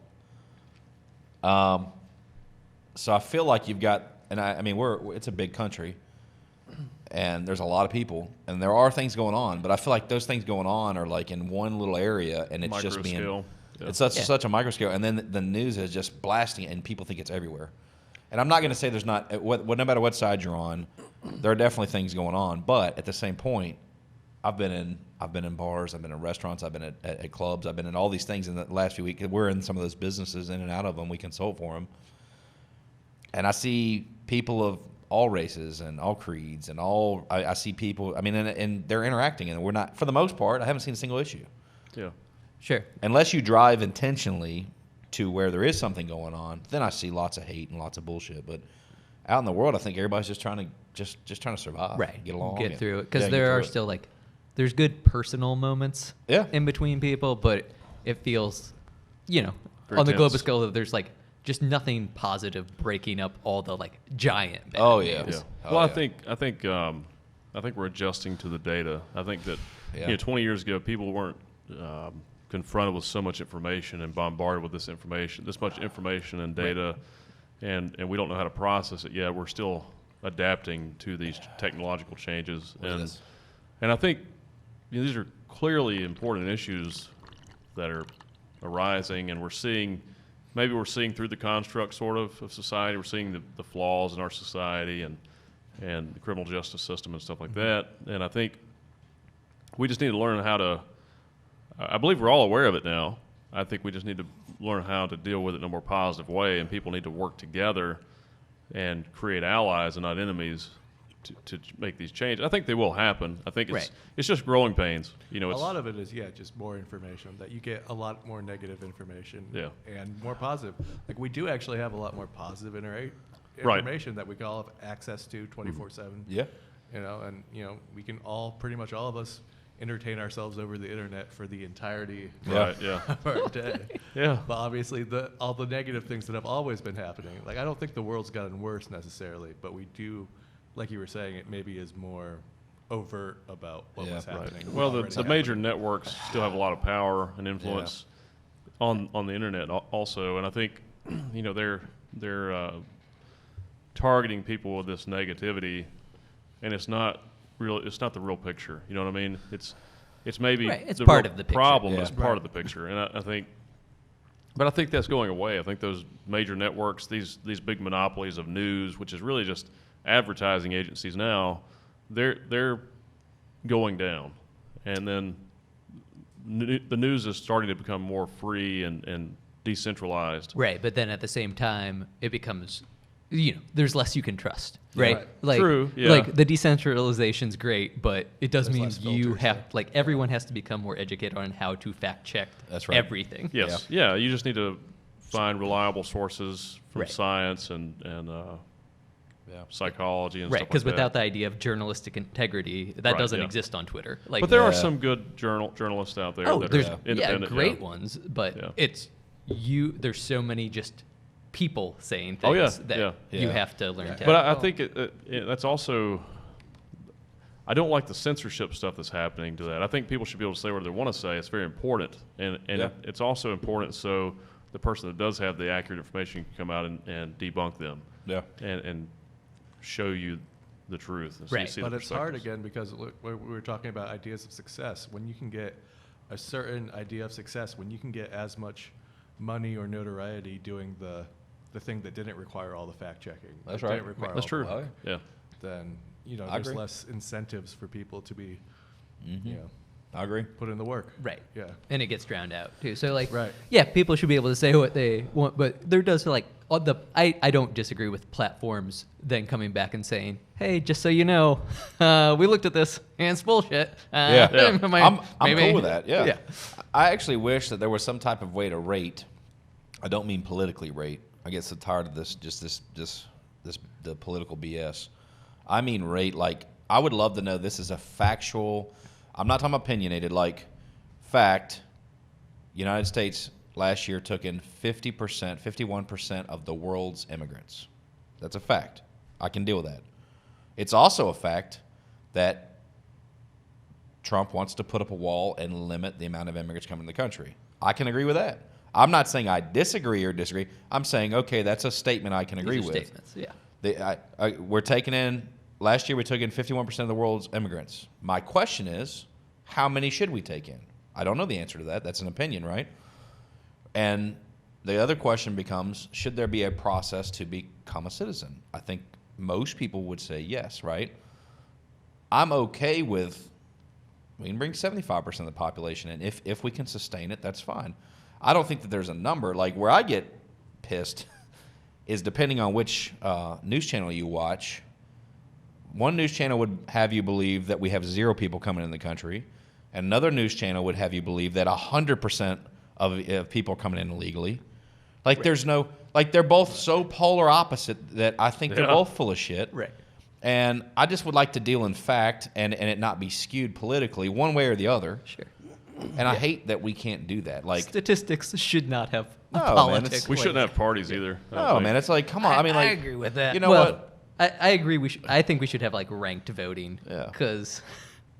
So I feel like you've got, and I mean, it's a big country, and there's a lot of people, and there are things going on, but I feel like those things going on are like in one little area, and it's just being, Micro-scale. Yeah. it's such a micro scale, and then the news is just blasting it, and people think it's everywhere. And I'm not going to say there's not, no matter what side you're on, there are definitely things going on, but at the same point, I've been in bars, I've been in restaurants, I've been at clubs, I've been in all these things in the last few weeks. We're in some of those businesses, in and out of them. We consult for them, and I see people of all races and all creeds and all. I see people. I mean, and they're interacting, and we're not, for the most part. I haven't seen a single issue. Yeah. Sure. Unless you drive intentionally to where there is something going on, then I see lots of hate and lots of bullshit. But out in the world, I think everybody's just trying to trying to survive, Right. get along, Get and- through it. Because yeah, get there through are it. still like, there's good personal moments Yeah. in between people, but it feels, Very on the global tense. scale, that there's like just nothing positive breaking up all the like giant bad Oh, yeah. news. Yeah. Oh, Well, yeah. I think we're adjusting to the data. I think that Yeah. 20 years ago, people weren't confronted with so much information and bombarded with this much information and data, and we don't know how to process it yet. We're still adapting to these technological changes, Look at this. and I think these are clearly important issues that are arising, and we're seeing through the construct sort of society. We're seeing the flaws in our society and the criminal justice system and stuff like that. And I think we just need to learn how to. I believe we're all aware of it now. I think we just need to learn how to deal with it in a more positive way, and people need to work together and create allies and not enemies to make these changes. I think they will happen. I think it's just growing pains. A It's, lot of it is, just more information, that you get a lot more negative information and more positive. Like, we do actually have a lot more positive information that we can all have access to 24/7. Yeah. And, we can all, pretty much all of us, entertain ourselves over the internet for the entirety right, yeah. of our day. Yeah. But obviously, all the negative things that have always been happening, like, I don't think the world's gotten worse necessarily, but we do, like you were saying, it maybe is more overt about what was happening. Well, already the major happening. networks still have a lot of power and influence on the internet also, and I think they're targeting people with this negativity, and it's not real. It's not the real picture. You know what I mean? It's maybe It's the part real of the picture. problem, but Yeah. it's part of the picture, and I think. But I think that's going away. I think those major networks, these big monopolies of news, which is really just advertising agencies now, they're going down, and then the news is starting to become more free and decentralized. Right, but then at the same time, it becomes, there's less you can trust, right? Right. Like, True, yeah. Like the decentralization's great, but it does There's mean less you filters, have, yeah. like, everyone has to become more educated on how to fact check That's right. everything. Yes. Yeah. You just need to find reliable sources from Right. science and Yeah. psychology and Right, stuff because like without that. the idea of journalistic integrity, that Right, doesn't yeah. exist on Twitter. Like, But there are Yeah. some good journalists out there oh, that there's are independent. great ones, but Yeah. it's there's so many just people saying things Oh, yeah, that yeah. you Yeah. have to learn to. But I think that's also. I don't like the censorship stuff that's happening to that. I think people should be able to say what they want to say. It's very important, and Yeah. it's also important so the person that does have the accurate information can come out and debunk them Yeah. and show you the truth. And so you Right. see But the it's hard perspectives. again because look, we were talking about ideas of success. When you can get a certain idea of success, when you can get as much money or notoriety doing the thing that didn't require all the fact checking, That's that right. didn't require That's all true. the Oh, work, Yeah. then I there's agree. less incentives for people to be Mm-hmm. I agree. put in the work. Right. Yeah. And it gets drowned out too. So like, Right. yeah, people should be able to say what they want, but there does like I don't disagree with platforms then coming back and saying, hey, just so you know, we looked at this and it's bullshit. Yeah. I'm maybe- cool with that. Yeah. Yeah. I actually wish that there was some type of way to rate. I don't mean politically rate. I get so tired of this the political BS. I mean rate, like, I would love to know this is a factual, I'm not talking opinionated, like fact. United States last year took in 50%, 51% of the world's immigrants. That's a fact. I can deal with that. It's also a fact that Trump wants to put up a wall and limit the amount of immigrants coming to the country. I can agree with that. I'm not saying I disagree or disagree. I'm saying, okay, that's a statement I can agree These are with. statements, yeah. We're taking in, last year we took in 51% of the world's immigrants. My question is, how many should we take in? I don't know the answer to that. That's an opinion, right? And the other question becomes, should there be a process to become a citizen? I think most people would say yes, right? I'm okay with, we can bring 75% of the population in. If we can sustain it, that's fine. I don't think that there's a number. Like, where I get pissed is depending on which news channel you watch. One news channel would have you believe that we have 0 people coming in the country. And another news channel would have you believe that 100% of people are coming in illegally. Like, there's no, like, they're both so polar opposite that I think they're Yeah. both full of shit. Right. And I just would like to deal in fact and it not be skewed politically one way or the other. Sure. And I hate that we can't do that. Like, Statistics should not have No, man, politics. it's- We like shouldn't that. have parties either. I don't no, think. man, it's like, come on. I mean, like, agree with that. You know Well, what? I agree. I think we should have like ranked voting. Yeah. Because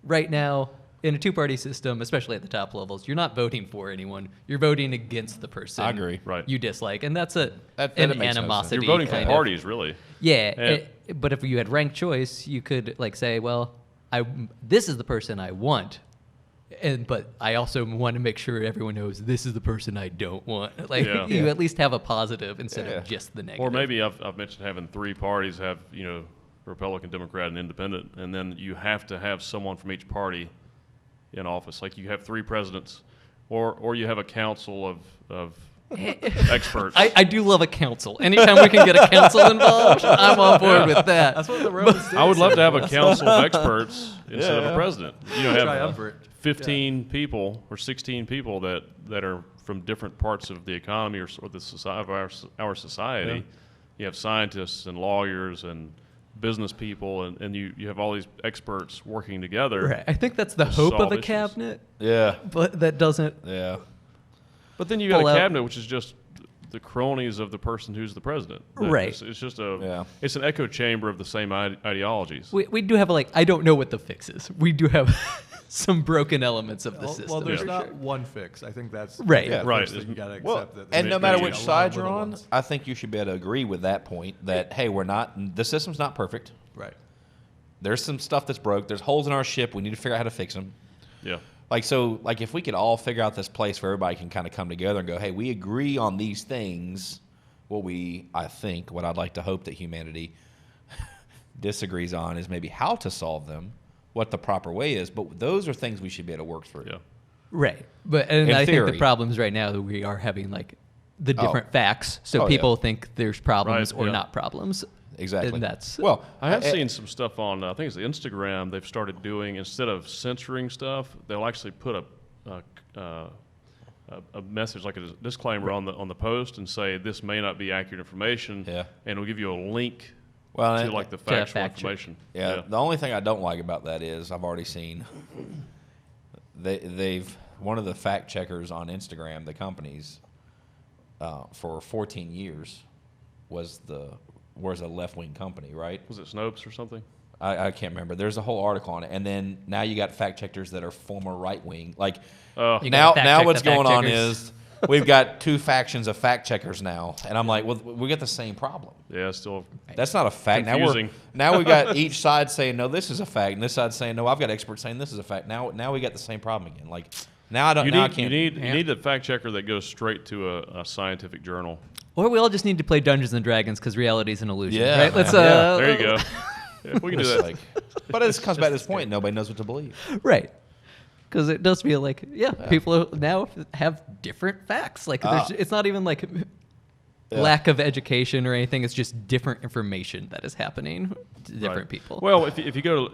right now, in a two-party system, especially at the top levels, you're not voting for anyone. You're voting against the person. I agree. Right. You dislike, and that's an That makes no sense. animosity. You're voting for kind of. parties, really. Yeah, Yeah. but if you had ranked choice, you could like say, well, this is the person I want, but I also want to make sure everyone knows this is the person I don't want. Like Yeah. you Yeah. at least have a positive instead Yeah. of just the negative. Or maybe I've mentioned having 3 parties, have Republican, Democrat, and Independent, and then you have to have someone from each party in office. Like you have 3 presidents, or you have a council of experts. I do love a council. Anytime we can get a council involved, I'm on board with that. That's what the Romans did. I would love to have a council of experts instead of a president. Have Triumvirate. 15 people or 16 people that are from different parts of the economy or the society of our society. Yeah. You have scientists and lawyers and business people, and you have all these experts working together. Right. I think that's the to hope of solve a issues. cabinet, Yeah. but that doesn't. Yeah. But then you got Pull a out- cabinet which is just the cronies of the person who's the president. Right. It's just Yeah. it's an echo chamber of the same ideologies. We do have I don't know what the fix is. We do have some broken elements of the Well, system. well, there's Yeah. not one fix. I think that's Right. the Right. first thing you got to accept. Well, that and no Maybe matter a which lot of side you're little on, ones. I think you should be able to agree with that point that, hey, the system's not perfect. Right. There's some stuff that's broke. There's holes in our ship. We need to figure out how to fix them. Yeah. Like, if we could all figure out this place where everybody can kind of come together and go, hey, we agree on these things, what I'd like to hope that humanity disagrees on is maybe how to solve them, what the proper way is. But those are things we should be able to work through. Yeah. Right. But In I think theory. the problems right now that we are having like the different facts, so Oh, yeah. people think there's problems Right, or yeah. not problems. Exactly. And that's Well, I have seen some stuff on, I think it's Instagram, they've started doing, instead of censoring stuff, they'll actually put a message, like a disclaimer on the post and say, this may not be accurate information, Yeah. and it'll give you a link Well, to like the a factual fact check. information. yeah, the only thing I don't like about that is I've already seen they've one of the fact checkers on Instagram, the companies, for 14 years was a left-wing company, right? Was it Snopes or something? I can't remember. There's a whole article on it, and then now you got fact checkers that are former right-wing. Like You now, gotta fact check what's the fact going on checkers. is we've got two factions of fact checkers now, and I'm like, well, we get the same problem. Yeah, it's still. That's not a fact. Confusing. Now we got each side saying no, this is a fact, and this side saying no, I've got experts saying this is a fact. Now we got the same problem again. Like now I don't. You now I need, can't. you need a fact checker that goes straight to a scientific journal. Or we all just need to play Dungeons and Dragons because reality is an illusion. Yeah, Right? Let's man. Yeah, there you go. Yeah, we can do Just that. like, but it comes back to this point. Nobody knows what to believe. Right. Because it does feel like, people now have different facts. Like, it's not even like lack of education or anything. It's just different information that is happening to different Right. people. Well, if you go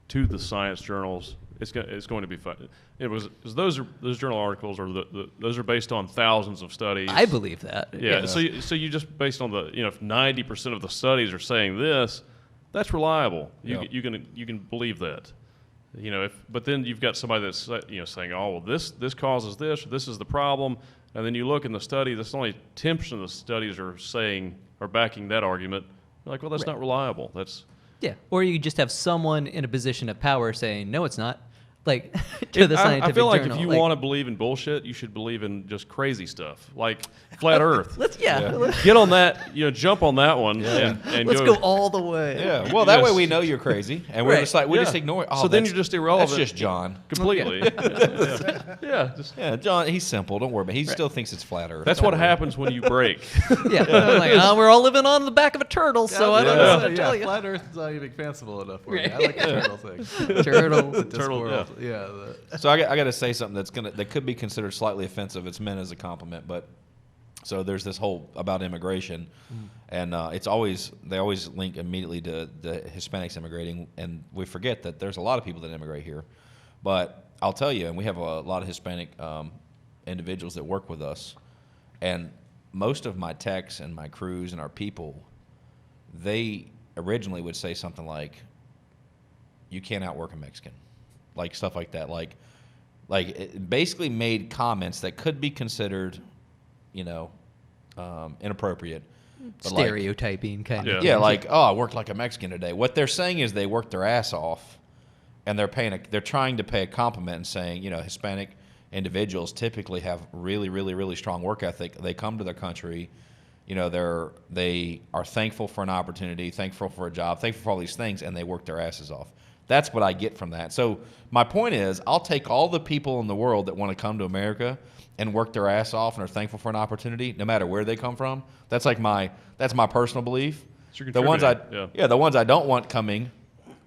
to the science journals, it's going to be fun. Those journal articles those are based on thousands of studies. I believe that. Yeah. So you just based on if 90% of the studies are saying this, that's reliable. You can believe that. But then you've got somebody that's saying, oh, well, this causes this, or this is the problem, and then you look in the study, that's only 10% of the studies are backing that argument. You're like, well, that's not reliable. That's Yeah. Or you just have someone in a position of power saying, no, it's not. Like, to the scientific I feel like journal. if you want to believe in bullshit, you should believe in just crazy stuff, like flat Earth. Let's Get on that, jump on that one, and let's go all the way. Yeah. Well, that way Yes. we know you're crazy, and we're Right. just like we just Yeah. ignore it. Oh, So then that's- you're just irrelevant. That's just John. completely. Just Yeah, John. He's simple. Don't worry about it. He still thinks it's flat Earth. that's Don't what worry. happens when you break. Yeah. Like, we're all living on the back of a turtle, so I don't know what to tell you. Flat Earth is not even fanciful enough for me. Right. I like the turtle thing. Turtle. Turtle, Yeah. So I got to say something that could be considered slightly offensive. It's meant as a compliment, but so there's this whole about immigration, and they always link immediately to the Hispanics immigrating, and we forget that there's a lot of people that immigrate here. But I'll tell you, and we have a lot of Hispanic individuals that work with us, and most of my techs and my crews and our people, they originally would say something like, "You can't outwork a Mexican," like stuff like that, like it basically made comments that could be considered, inappropriate. But Stereotyping kind of. Yeah. yeah, like, oh, I worked like a Mexican today. What they're saying is they worked their ass off, and they're trying to pay a compliment and saying, Hispanic individuals typically have really, really, really strong work ethic. They come to their country, they are thankful for an opportunity, thankful for a job, thankful for all these things, and they work their asses off. That's what I get from that. So my point is, I'll take all the people in the world that want to come to America and work their ass off and are thankful for an opportunity, no matter where they come from. That's my personal belief. So you're The ones contributing, the ones I don't want coming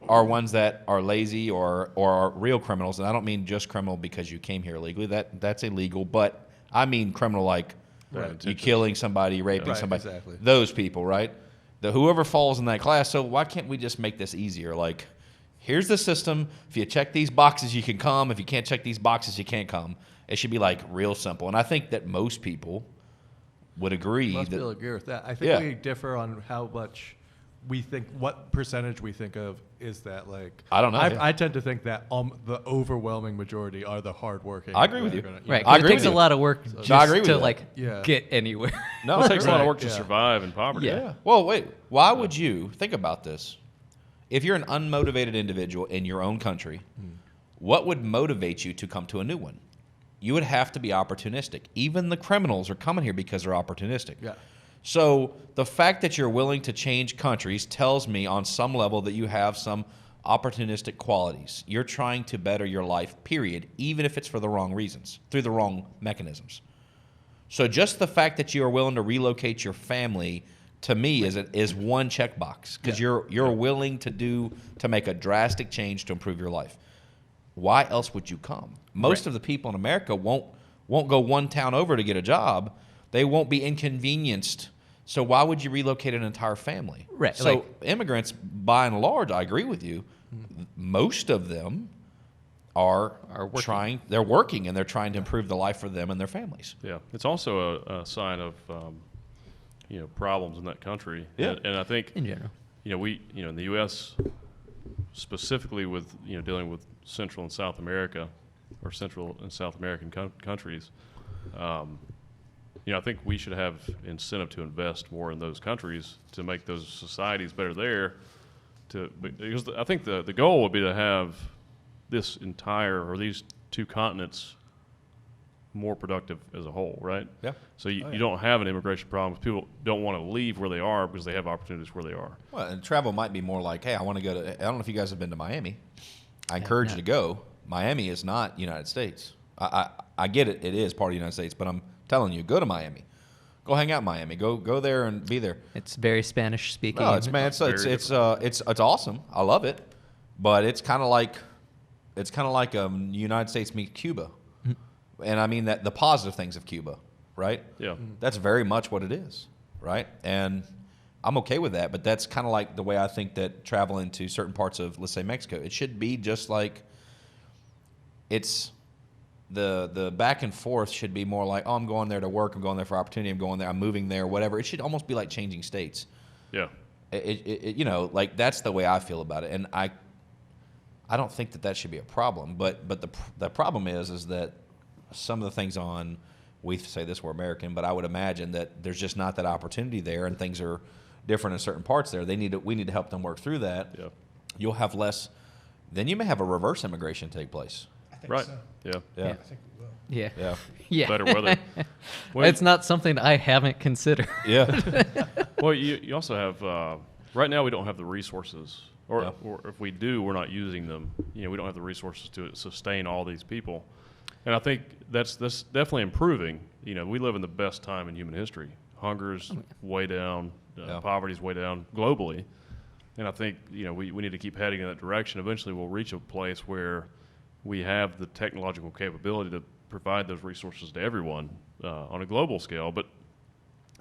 are ones that are lazy or are real criminals, and I don't mean just criminal because you came here illegally. That's illegal, but I mean criminal like you killing somebody, raping Right, somebody. exactly. Those people, right? Whoever falls in that class. So why can't we just make this easier? Like, here's the system. If you check these boxes, you can come. If you can't check these boxes, you can't come. It should be like real simple. And I think that most people would agree. Most that, people agree with that. I think Yeah. we differ on how much we think, what percentage we think of is that. Like, I don't know. I tend to think that the overwhelming majority are the hardworking. I agree with that you. are gonna- Right. I 'cause agree it takes with a you. lot of work I just agree with to that. like Yeah. get anywhere. No, It takes a lot of work to Yeah. survive in poverty. Yeah. Well, wait. Why would you think about this? If you're an unmotivated individual in your own country, what would motivate you to come to a new one? You would have to be opportunistic. Even the criminals are coming here because they're opportunistic. Yeah. So the fact that you're willing to change countries tells me on some level that you have some opportunistic qualities. You're trying to better your life, period, even if it's for the wrong reasons, through the wrong mechanisms. So just the fact that you are willing to relocate your family, to me, is one checkbox because you're willing to make a drastic change to improve your life. why else would you come? Most of the people in America won't go one town over to get a job. They won't be inconvenienced. So why would you relocate an entire family? Right. So immigrants, by and large, I agree with you. Most of them are working. trying. They're working and they're trying to improve the life for them and their families. Yeah, it's also a sign of problems in that country. Yeah. And I think In general. we in the U.S. specifically with dealing with Central and South America or Central and South American countries. I think we should have incentive to invest more in those countries to make those societies better there. Because I think the goal would be to have this entire or these two continents more productive as a whole, right? Yeah. So you don't have an immigration problem. People don't want to leave where they are because they have opportunities where they are. Well, and travel might be more like, hey, I want to go to. I don't know if you guys have been to Miami. I encourage you to go. Miami is not United States. I get it. It is part of the United States, but I'm telling you, go to Miami. Go hang out in Miami. Go there and be there. It's very Spanish speaking. No, it's awesome. I love it, but it's kind of like United States meets Cuba, and I mean that the positive things of Cuba, right? Yeah. That's very much what it is, right? And I'm okay with that, but that's kind of like the way I think that traveling to certain parts of, let's say, Mexico, it should be just like it's. The back and forth should be more like, oh, I'm going there to work, I'm going there for opportunity, I'm going there, I'm moving there, whatever. It should almost be like changing states. Yeah. Like that's the way I feel about it, and I don't think that should be a problem. But the problem is that some of the things we say this, we're American, but I would imagine that there's just not that opportunity there, and things are different in certain parts there. We need to help them work through that. Yeah. You'll have less. Then you may have a reverse immigration take place. I think Right. so. Yeah. Yeah. I think we will. Yeah. Yeah. Yeah. Better weather. It's not something I haven't considered. Yeah. Well, you also have right now we don't have the resources, or if we do, we're not using them. We don't have the resources to sustain all these people, and I think that's definitely improving. We live in the best time in human history. Hunger's way down, poverty's way down globally, and I think we need to keep heading in that direction. Eventually, we'll reach a place where we have the technological capability to provide those resources to everyone on a global scale. But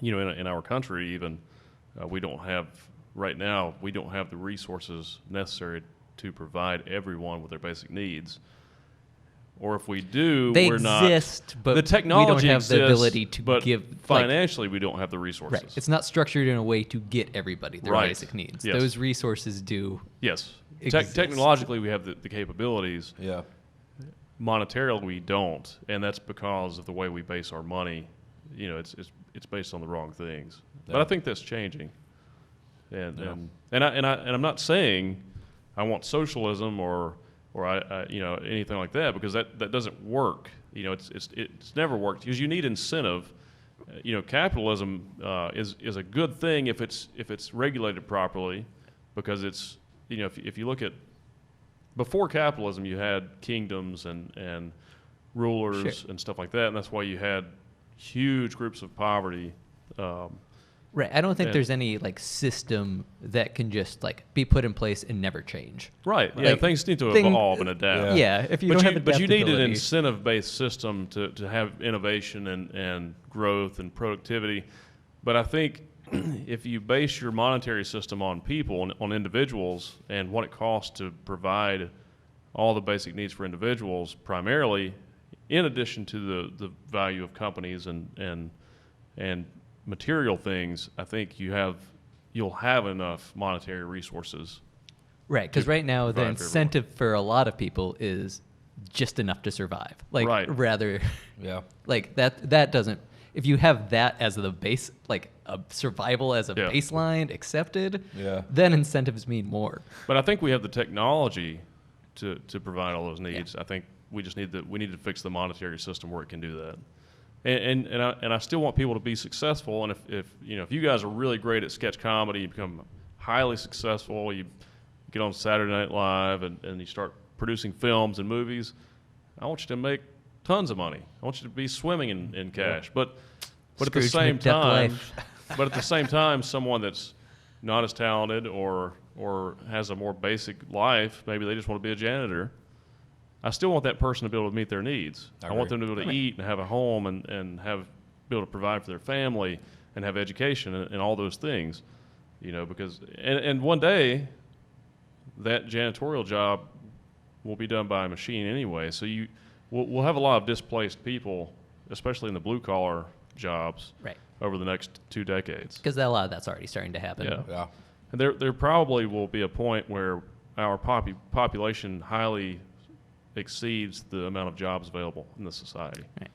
in our country, even we don't have right now. We don't have the resources necessary to provide everyone with their basic needs. Or if we do, They we're exist, not. but The technology we don't have exists, the ability to but give financially, we don't have the resources. Right. It's not structured in a way to get everybody their Right. basic needs. Yes. Those resources do. Yes, Exists. technologically, we have the capabilities. Yeah. Monetarily, we don't, and that's because of the way we base our money. It's based on the wrong things. But I think that's changing. And I'm not saying I want socialism or anything like that, because that doesn't work. It's never worked, because you need incentive. Capitalism is a good thing if it's regulated properly, because it's if you look at before capitalism, you had kingdoms and rulers and stuff like that, and that's why you had huge groups of poverty. Right. I don't think there's any system that can just be put in place and never change. Right. Yeah. Things need to evolve and adapt. Yeah. If you But don't have but you need an adaptability- incentive-based system to have innovation and growth and productivity. But I think if you base your monetary system on people, on individuals, and what it costs to provide all the basic needs for individuals, primarily, in addition to the value of companies and material things, I think you'll have enough monetary resources. Right, because right now the provide for incentive for a lot of people is just enough to survive. Right. Rather, Yeah. that doesn't. If you have that as the base, a survival as a Yeah. baseline accepted, Yeah. then incentives mean more. But I think we have the technology to provide all those needs. I think we just need to fix the monetary system where it can do that. And I still want people to be successful. And if you guys are really great at sketch comedy, you become highly successful, you get on Saturday Night Live and you start producing films and movies, I want you to make tons of money. I want you to be swimming in cash. But at the Scrooge same McDuck time, life. someone that's not as talented or has a more basic life, maybe they just want to be a janitor, I still want that person to be able to meet their needs. I I want agree. them to be able to eat and have a home and be able to provide for their family and have education and all those things, because and one day that janitorial job will be done by a machine anyway. So we'll have a lot of displaced people, especially in the blue collar jobs, Right. over the next 2 decades. Because a lot of that's already starting to happen. Yeah. Yeah. And there probably will be a point where our population highly exceeds the amount of jobs available in the society. Right.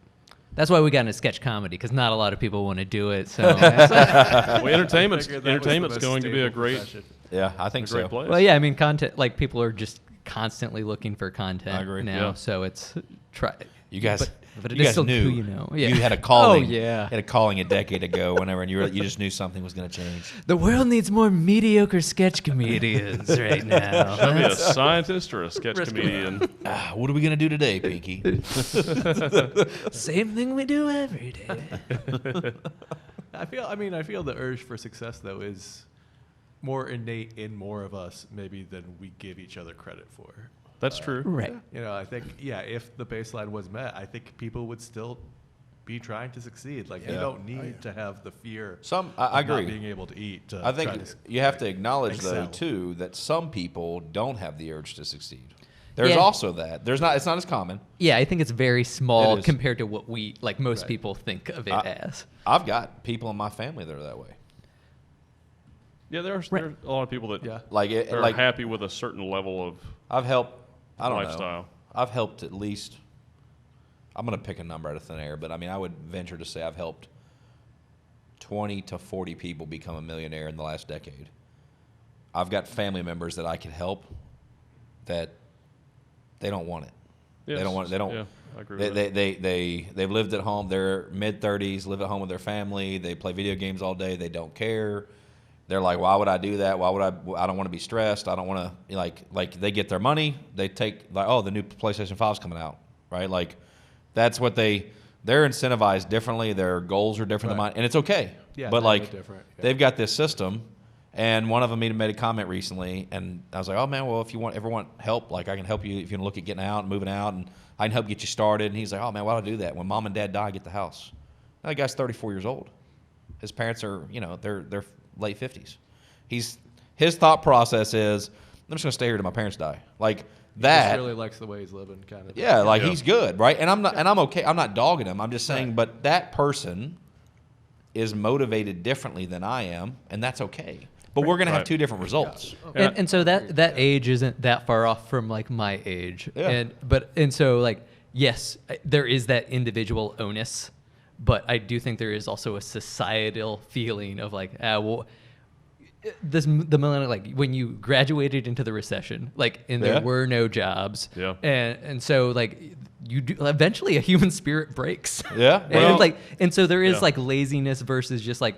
That's why we got into sketch comedy, because not a lot of people want to do it. So, Well, entertainment's Figured that was the entertainment's most going to be a stable great profession. Yeah, I think great so. place. well, yeah, I mean, content, like people are just constantly looking for content I agree. now. Yeah. So it's try. You guys, but it you is guys still knew who you know. Yeah. you had a calling. Oh yeah. had a calling a decade ago. Whenever and you just knew something was going to change. The world needs more mediocre sketch comedians right now. Should I be a scientist or a sketch comedian? What are we going to do today, Pinky? Same thing we do every day. I feel the urge for success though is more innate in more of us maybe than we give each other credit for. That's true. Right. I think if the baseline was met, I think people would still be trying to succeed. Like you Yeah. don't need to have the fear I of not agree. being able to eat. To I think try to you have to acknowledge though excel. too that some people don't have the urge to succeed. There's Yeah. also that. It's not as common. Yeah, I think it's very small It is. compared to what most Right. people think of it I- as. I've got people in my family that are that way. Yeah, there's Right. a lot of people that Yeah. are Like happy with a certain level of I've helped. I don't lifestyle. know. I've helped at least. I'm going to pick a number out of thin air, but I mean, I would venture to say I've helped 20 to 40 people become a millionaire in the last decade. I've got family members that I could help that they don't want it. Yes. They don't want. They don't. Yeah, I agree with that. They've lived at home. They're mid-30s, live at home with their family. They play video games all day. They don't care. They're like, why would I do that? Why would I don't want to be stressed. I don't want to like they get their money. They take like, oh, the new PlayStation 5's coming out, right? Like that's what they're incentivized differently. Their goals are different than Right. mine, and it's okay. Yeah, but they're like different, yeah. they've got this system, and one of them even made a comment recently, and I was like, oh man, well if you ever want help, like I can help you if you want to look at getting out and moving out, and I can help get you started. And he's like, oh man, why do I do that? When mom and dad die, get the house. Now, the guy's 34 years old. His parents are, they're late 50s. His thought process is, I'm just gonna stay here till my parents die. Like He that. just really likes the way he's living, kind of. Yeah, like Yeah. he's good, right? And I'm okay. I'm not dogging him. I'm just saying, Right. but that person is motivated differently than I am, and that's okay. But we're gonna have Right. two different results. Yeah. And so that age isn't that far off from like my age. Yeah. And so like yes, there is that individual onus, but I do think there is also a societal feeling of like the millennial, like when you graduated into the recession, like and there Yeah. were no jobs. Yeah. And so like you do eventually a human spirit breaks. Yeah. Well, and so there is yeah. like laziness versus just like,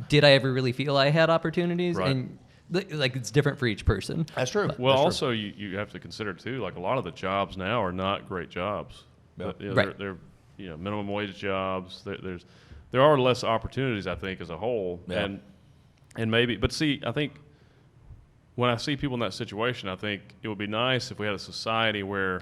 did I ever really feel I had opportunities? Right. And like it's different for each person. That's true. Well, That's true. also you have to consider too, like a lot of the jobs now are not great jobs. Yep. But, Right. They're minimum wage jobs. There are less opportunities, I think, as a whole. Yeah. And maybe, but see, I think when I see people in that situation, I think it would be nice if we had a society where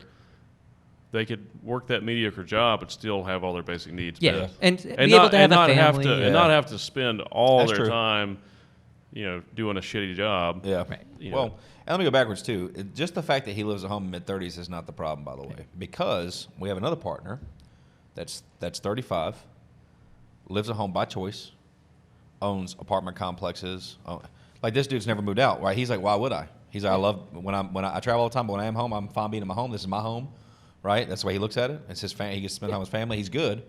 they could work that mediocre job but still have all their basic needs Yeah, met. and be not, able to have and a not family. have to Yeah. and not have to spend all That's their true. time, doing a shitty job. Yeah. Right. Well, and let me go backwards too. Just the fact that he lives at home in mid-30s is not the problem, by the way, because we have another partner that's 35, lives at home by choice, owns apartment complexes. Like this dude's never moved out, right? He's like, why would I? He's like, I love when I travel all the time, but when I am home, I'm fine being in my home. This is my home, right? That's the way he looks at it. It's his family. He gets to spend time with his family. He's good.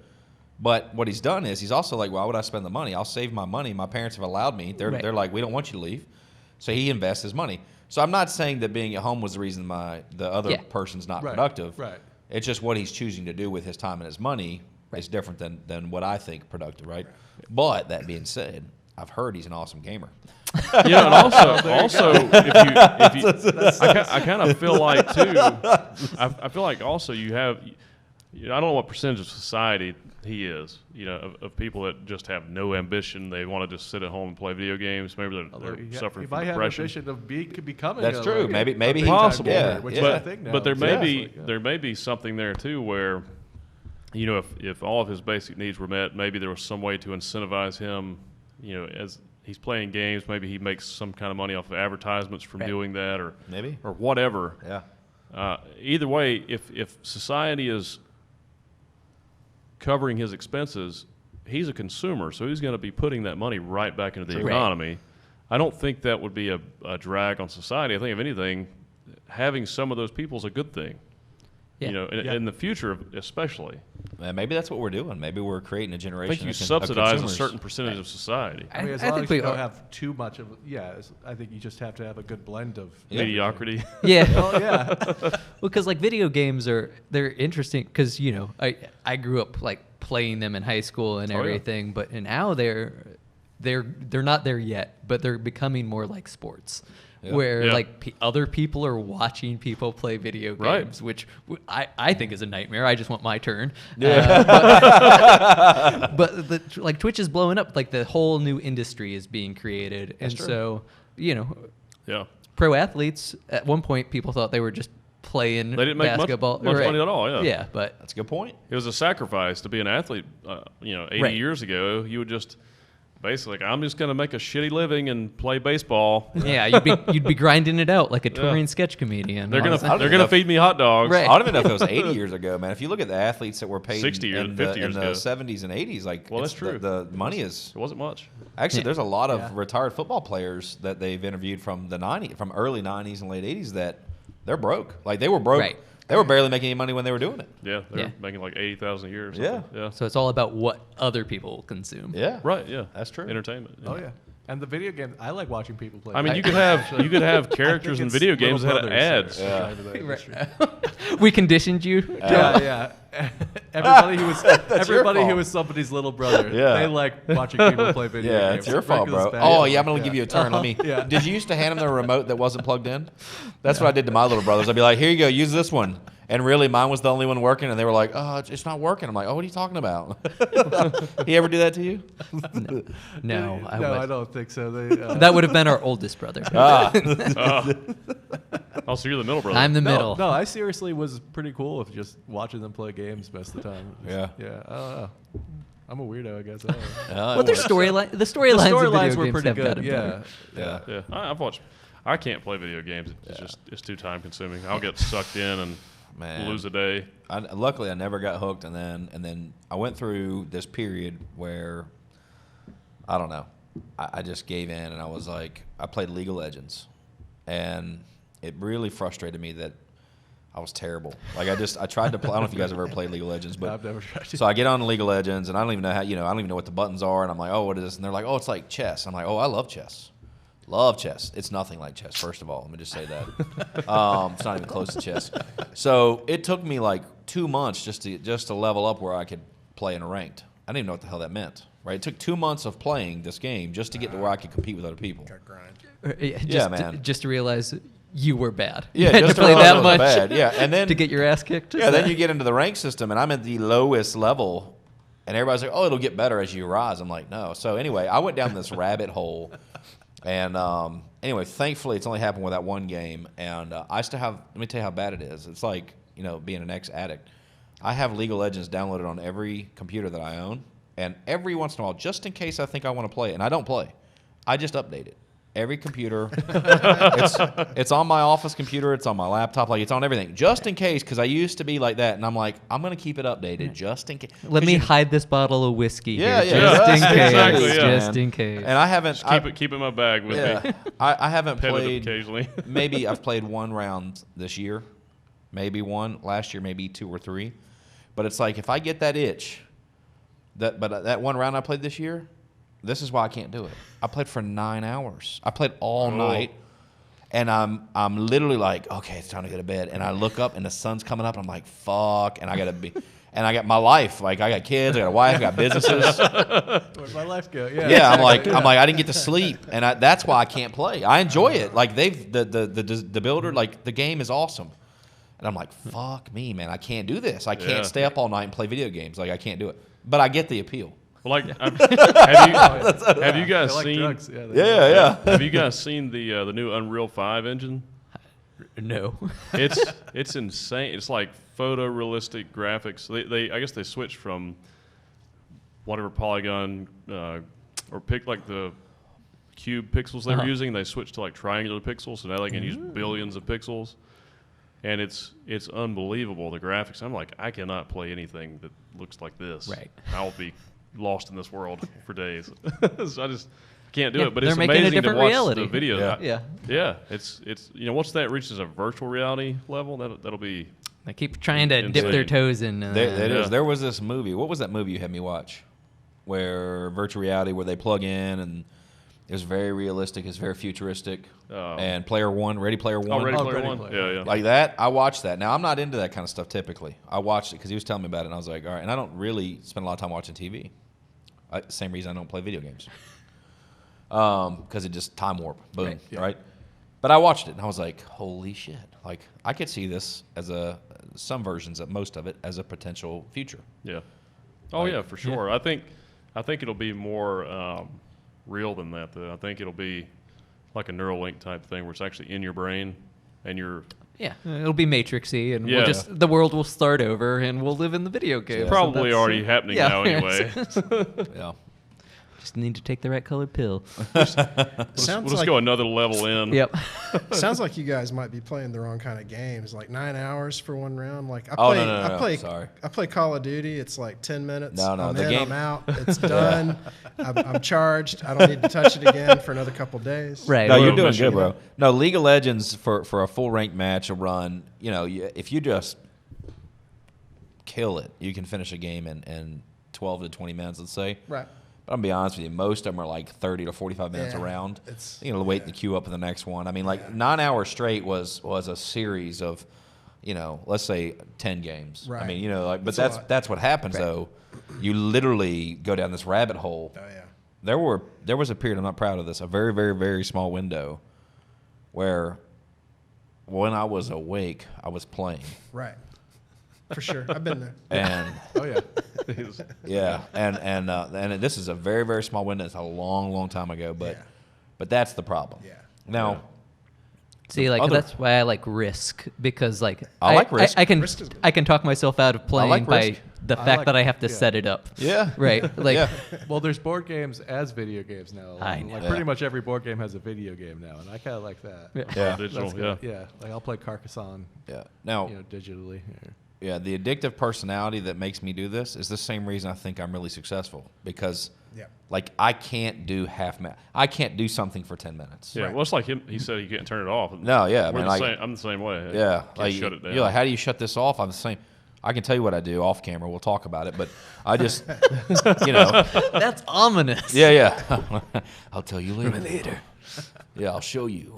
But what he's done is he's also like, why would I spend the money? I'll save my money. My parents have allowed me. Right. They're like, we don't want you to leave. So he invests his money. So I'm not saying that being at home was the reason the other Yeah. person's not Right, productive. right. It's just what he's choosing to do with his time and his money Right. is different than what I think productive, right? But that being said, I've heard he's an awesome gamer. And also, if you, I kind of feel like too. I feel like also you have I don't know what percentage of society he is, of people that just have no ambition. They want to just sit at home and play video games. Maybe they're suffering from depression. He might have ambition of becoming. That's true. Maybe big possible. Gamer, which is, I think, now. But there may be something there too where, if all of his basic needs were met, maybe there was some way to incentivize him. As he's playing games, maybe he makes some kind of money off of advertisements from doing that, or whatever. Yeah. Either way, if society is covering his expenses, he's a consumer, so he's going to be putting that money right back into the economy. I don't think that would be a drag on society. I think, if anything, having some of those people is a good thing. Yeah. In the future especially. Maybe that's what we're doing. Maybe we're creating a I generation. think you subsidize a certain percentage of society. I mean, as long as you don't have too much of, I think you just have to have a good blend of mediocrity. Yeah. Oh, yeah. Well, because like video games they're interesting because I grew up like playing them in high school and everything, but now they're not there yet, but they're becoming more like sports. Where like other people are watching people play video games, which I think is a nightmare. I just want my turn. Yeah. But like Twitch is blowing up. Like the whole new industry is being created, and so pro athletes at one point people thought they were just playing they didn't make basketball. much money at all. Yeah, but that's a good point. It was a sacrifice to be an athlete. 80 years ago, you would just. Basically, I'm just going to make a shitty living and play baseball. Yeah, you'd be grinding it the like a touring sketch comedian. They're gonna feed me hot dogs. Right. I don't even know if it was 80 years ago, man. If you look at the athletes that were paid 60 years, in 50 years the ago. 70s and 80s, like that's true. The money is. It wasn't much. Actually, there's a lot of retired football players that they've interviewed from from early 90s and late 80s that they're broke. Like they were broke. Right. They were barely making any money when they were doing it. Yeah, they were making like $80,000 a year. Or something. Yeah. So it's all about what other people consume. Yeah. Right. Yeah. That's true. Entertainment. Oh yeah. And the video game, I like watching people play. I mean, you could have characters in video games that had ads. We conditioned you. Yeah. Everybody who was somebody's little brother. Yeah. They like watching people play video games. Yeah, it's your fault, bro. Oh, yeah, I'm going to give you a turn. Let me. Did you used to hand them the remote that wasn't plugged in? That's what I did to my little brothers. I'd be like, here you go, use this one. And really, mine was the only one working, and they were like, oh, it's not working. I'm like, oh, what are you talking about? He ever do that to you? No, I don't think so. That would have been our oldest brother. Oh, so you're the middle brother. I'm the middle. No, I seriously was pretty cool with just watching them play games most of the time. Yeah. Yeah, I don't know. I'm a weirdo, I guess. Well, their the storylines were pretty good. Yeah. Yeah. I've watched. I can't play video games. It's too time consuming. I'll get sucked in and lose a day. Luckily, I never got hooked, and then I went through this period where I don't know. I just gave in, and I was like, I played League of Legends, and it really frustrated me that I was terrible. Like I tried to play. I don't know if you guys have ever played League of Legends, but I've never tried to. So I get on League of Legends, and I don't even know how. I don't even know what the buttons are, and I'm like, oh, what is this? And they're like, oh, it's like chess. I'm like, oh, I love chess. Love chess. It's nothing like chess, first of all. Let me just say that. It's not even close to chess. So it took me like 2 months just to level up where I could play in a ranked. I didn't even know what the hell that meant. Right? It took 2 months of playing this game just to get to where I could compete with other people. Man. Just to realize you were bad. Yeah, you had just to play that much. Bad. Yeah, and then to get your ass kicked. Yeah, then you get into the rank system, and I'm at the lowest level, and everybody's like, "Oh, it'll get better as you rise." I'm like, "No." So anyway, I went down this rabbit hole. And anyway, thankfully, it's only happened with that one game. And I used to have, let me tell you how bad it is. It's like, being an ex-addict. I have League of Legends downloaded on every computer that I own. And every once in a while, just in case I think I want to play it, and I don't play, I just update it. Every computer, it's on my office computer, it's on my laptop, like it's on everything, just in case, because I used to be like that, and I'm like, I'm going to keep it updated just in case. Let me hide this bottle of whiskey here, just in case. Exactly, just in case. And I haven't... Just keep it in my bag with me. I haven't Pet played... occasionally. Maybe I've played one round this year, maybe one. Last year, maybe 2 or 3. But it's like, if I get that itch, that one round I played this year... This is why I can't do it. I played for 9 hours. I played all night, and I'm literally like, okay, it's time to go to bed. And I look up, and the sun's coming up, and I'm like, fuck. And I got my life. Like I got kids, I got a wife, I got businesses. Where'd my life go? Yeah. I'm like, I didn't get to sleep, and that's why I can't play. I enjoy it. Like the builder, like the game is awesome. And I'm like, fuck me, man. I can't do this. I can't Yeah. stay up all night and play video games. Like, I can't do it. But I get the appeal. Well, like, have you guys They like seen? drugs. Yeah. Yeah. Have you guys seen the new Unreal 5 engine? No. It's insane. It's like photorealistic graphics. I guess they switched from whatever polygon or pick like the cube pixels they were using. They switched to like triangular pixels, so now they can use billions of pixels, and it's unbelievable, the graphics. I'm like, I cannot play anything that looks like this. Right. I'll be lost in this world for days. So I just can't do Yeah, it. But they're it's making a amazing to different watch reality. the video. Yeah. Yeah. Yeah, it's once that reaches a virtual reality level, that'll be. They keep trying to dip their Insane. toes in. There was this movie. What was that movie you had me watch? Where virtual reality, where they plug in and it's very realistic, it's very futuristic. And Ready Player One. Ready Oh, Player Ready One. Player Yeah. Like that, I watched that. Now, I'm not into that kind of stuff typically. I watched it because he was telling me about it, and I was like, all right. And I don't really spend a lot of time watching TV. Same reason I don't play video games. Because it just time warp. Boom. Right? But I watched it, and I was like, holy shit. Like, I could see this as some versions of most of it as a potential future. Yeah. Oh yeah, for sure. I think it'll be more real than that, though. I think it'll be like a Neuralink type thing where it's actually in your brain and you're Yeah, it'll be Matrixy, and Yeah. the world will start over, and we'll live in the video game. probably already happening now anyway. Yeah. Just need to take the right colored pill. We'll Sounds just like go another level in. Yep. sounds like you guys might be playing the wrong kind of games. Like 9 hours for one round. Like I Oh, play, no. Sorry. I play Call of Duty. It's like 10 minutes. No, I'm the in, game- I'm out. It's done. I'm charged. I don't need to touch it again for another couple days. Right. No, Well, you're doing mission, good, bro. No, League of Legends for a full ranked match, a run, if you just kill it, you can finish a game in 12 to 20 minutes, let's say. Right. But I'm going to be honest with you, most of them are like 30 to 45 minutes Yeah, around. it's- Wait in the queue up for the next one. I mean, 9 hours straight was a series of, let's say 10 games. I Right. mean, but That's a lot. that's what happens, though. You literally go down this rabbit hole. Oh yeah. There was a period, I'm not proud of this, a very, very, very small window where when I was awake, I was playing. Right. For sure. I've been there. And Oh yeah. yeah, and this is a very, very small window. It's a long, long time ago, but Yeah. but that's the problem. Yeah. Now, See, that's why I like Risk, because I like Risk. I can Risk is good. I can talk myself out of playing like by Risk. the I fact like- that I have to yeah. set it up. yeah, Right. Like yeah. Well, there's board games as video games now. I know. Like pretty much every board game has a video game now, and I kind of like that. Yeah. Yeah. Digital, That's yeah. good. Yeah. Like I'll play Carcassonne, Yeah. Now, digitally. yeah, the addictive personality that makes me do this is the same reason I think I'm really successful, because Yeah. I can't do I can't do something for 10 minutes. Yeah, well, it's like him. He said he can't turn it off. No, yeah, We're man, the same. I'm the same way. Yeah, Can't shut it down. You're like, how do you shut this off? I'm the same. I can tell you what I do off camera. We'll talk about it, but I just, that's ominous. yeah. I'll tell you later. Yeah, I'll show you.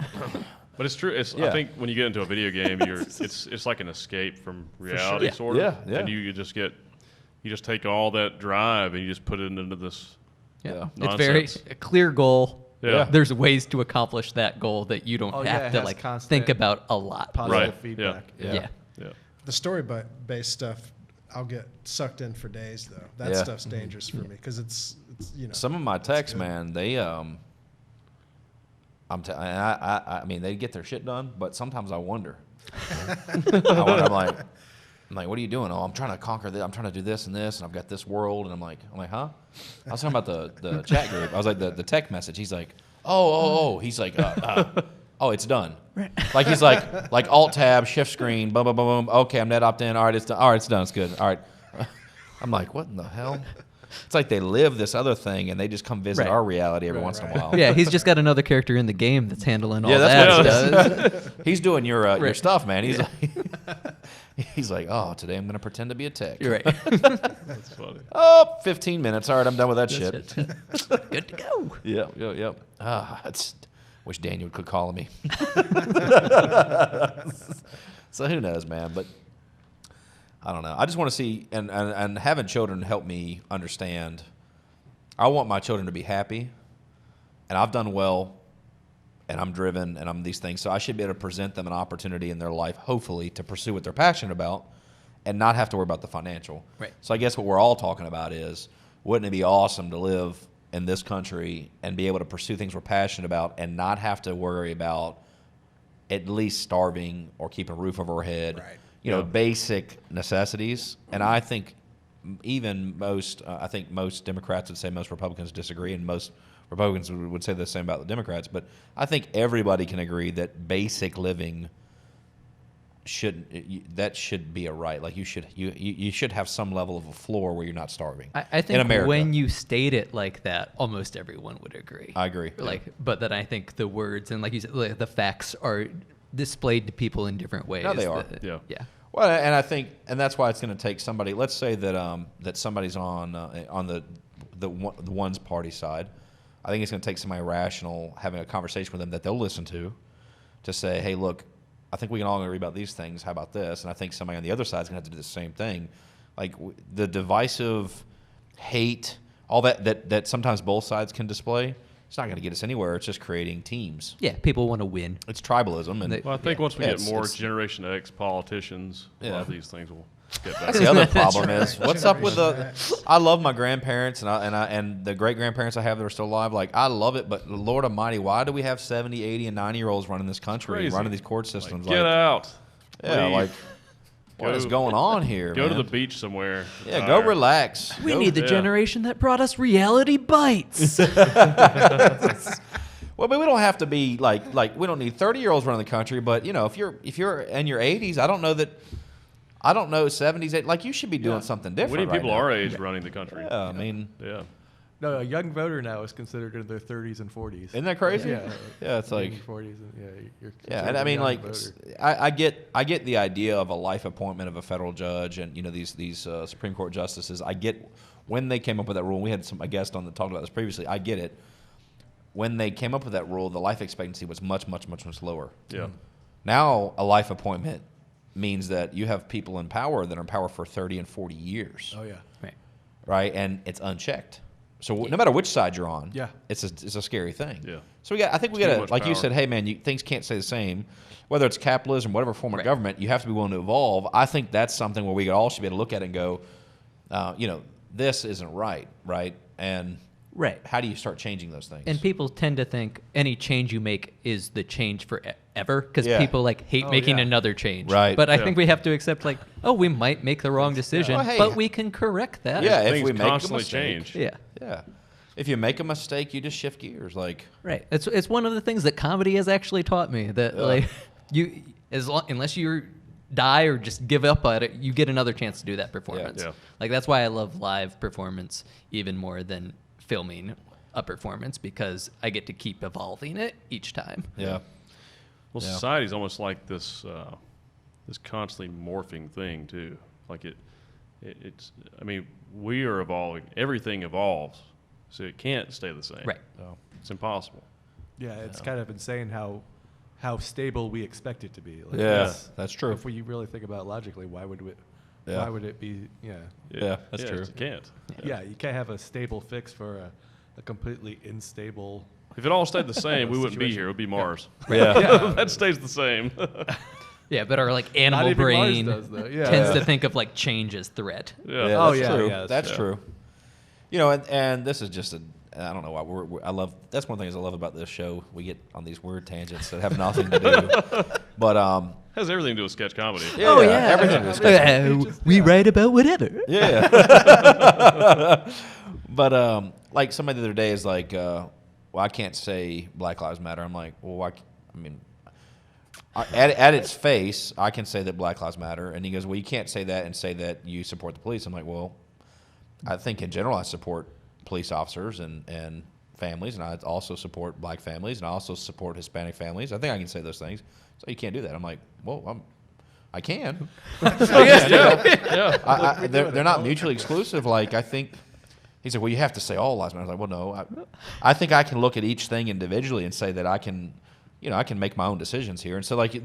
But it's true. Yeah. I think when you get into a video game, it's like an escape from reality, Yeah. sort of. Yeah, yeah. And you just take all that drive and you just put it into this. Yeah. It's very Nonsense. a clear goal. Yeah. There's ways to accomplish that goal that you don't Oh, yeah, have it to has think constant about a lot. Positive Right, feedback. Yeah. Yeah. The story-based stuff, I'll get sucked in for days though. That Yeah. stuff's dangerous for me because it's Some of my techs, good. man, they I mean, they get their shit done, but sometimes I wonder. I'm like, what are you doing? Oh, I'm trying to conquer this. I'm trying to do this and this, and I've got this world, and I'm like, huh? I was talking about the chat group. I was like, the tech message. He's like, oh. He's like, oh, it's done. Like he's like Alt Tab, Shift Screen, boom, boom, boom, boom. Okay, I'm net opt in. All right, it's done. All right, it's done. It's good. All right. I'm like, what in the hell? It's like they live this other thing, and they just come visit Right. our reality every once in a while. Yeah, he's just got another character in the game that's handling all Yeah, that. that's what it stuff. He's doing your Right. stuff, man. He's he's like, oh, today I'm going to pretend to be a tech. You're right. That's funny. Oh, 15 minutes. All right, I'm done with that shit. Good to go. Yep. Wish Daniel could call me. So who knows, man? But I don't know. I just want to see, and having children help me understand. I want my children to be happy, and I've done well and I'm driven, and I'm these things. So I should be able to present them an opportunity in their life, hopefully, to pursue what they're passionate about and not have to worry about the financial. Right. So I guess what we're all talking about is, wouldn't it be awesome to live in this country and be able to pursue things we're passionate about and not have to worry about at least starving or keeping a roof over our head, Right. you know, basic necessities. And I think even most, I think most Democrats would say most Republicans disagree, and most Republicans would say the same about the Democrats. But I think everybody can agree that basic living should be a right. Like you should have some level of a floor where you're not starving. I in think America. when you state it like that, almost everyone would agree. I agree. Like, but then I think the words and like you said, like, the facts are displayed to people in different ways. No, they are. Yeah. Yeah. Well, and I think, and that's why it's going to take somebody. Let's say that that somebody's on the one's party side. I think it's going to take somebody rational having a conversation with them that they'll listen to say, hey, look, I think we can all agree about these things. How about this? And I think somebody on the other side is going to have to do the same thing. Like the divisive hate, all that sometimes both sides can display, it's not going to get us anywhere. It's just creating teams. Yeah. People want to win. It's tribalism. And Well, I think once we Yeah, get more it's- Generation X politicians, a lot Yeah. of these things will get better. That's the other problem right. is what's up with Generation the. X. I love my grandparents and the great grandparents I have that are still alive. Like I love it, but Lord Almighty, why do we have 70, 80, and 90-year-olds running this country, Crazy. running these court systems? Get out. Yeah, Leave. like what Go- is going on here? Go to man? the beach somewhere. Yeah, go retire. relax. We Go- need the yeah. generation that brought us reality bites. Well, but we don't have to be like we don't need 30-year-olds running the country. But you know, if you're in your 80s, I don't know 70s, 80s, like you should be doing something different. We need right people now. our age running the country. Yeah, I mean, Yeah. No, a young voter now is considered in their 30s and 40s. isn't that crazy? Yeah. Yeah, it's like. In your 40s, and you're Yeah, considered and I a mean, young like, voter. I get the idea of a life appointment of a federal judge, and you know these Supreme Court justices. I get when they came up with that rule. And we had a guest on that talked about this previously. I get it. When they came up with that rule, the life expectancy was much lower. Yeah. Now, a life appointment means that you have people in power that are in power for 30 and 40 years, Oh yeah. Right. right? And it's unchecked. So no matter which side you're on, Yeah. it's a scary thing. Yeah. So I think we Too got to, much like you power. said, hey man, things can't stay the same. Whether it's capitalism, whatever form of Right. government, you have to be willing to evolve. I think that's something where we all should be able to look at it and go, you know, this isn't right, and Right. how do you start changing those things? And people tend to think any change you make is the change forever because Yeah. people like hate Oh, making yeah. another change. Right. But I Yeah. think we have to accept like, oh, we might make the wrong decision, Well, hey, but we can correct that. yeah, if Things we make a constantly mistake, change. Yeah. yeah, if you make a mistake, you just shift gears. Like, Right. It's one of the things that comedy has actually taught me that like you unless you die or just give up at it, you get another chance to do that performance. Yeah. Like that's why I love live performance even more than filming a performance because I get to keep evolving it each time. yeah, Well, Yeah. society's almost like this this constantly morphing thing too. Like it's. I mean, we are evolving. Everything evolves, so it can't stay the same. Right. so, It's impossible. Yeah, it's kind of insane how stable we expect it to be. Like, yeah, that's true. If we really think about it logically, why would Yeah. it be? Yeah. Yeah, that's true. You can't. Yeah, you can't have a stable fix for a completely unstable. If it all stayed the same, we wouldn't be Situation. here. It would be Mars. Yeah, That stays the same. Yeah, but our like animal even Mars brain does, though. Yeah. tends Yeah. to think of like change as threat. Yeah. Yeah, Oh, that's yeah, true. yeah, that's yeah. true. You know, and this is just I don't know why I love. That's one of the things I love about this show. We get on these weird tangents that have nothing to do. But Has everything to do with sketch comedy. Oh yeah, everything is we write about whatever. Yeah. But like somebody the other day is like, well, I can't say Black Lives Matter. I'm like, well, I mean, at its face, I can say that Black Lives Matter. And he goes, well, you can't say that and say that you support the police. I'm like, well, I think in general I support police officers and families, and I also support black families, and I also support Hispanic families. I think I can say those things. So you can't do that. I'm like, well, I can. Yeah. They're not mutually exclusive. Like I think he said, well, you have to say all lives matter. I was like, well, no. I think I can look at each thing individually and say that I can, I can make my own decisions here. And so like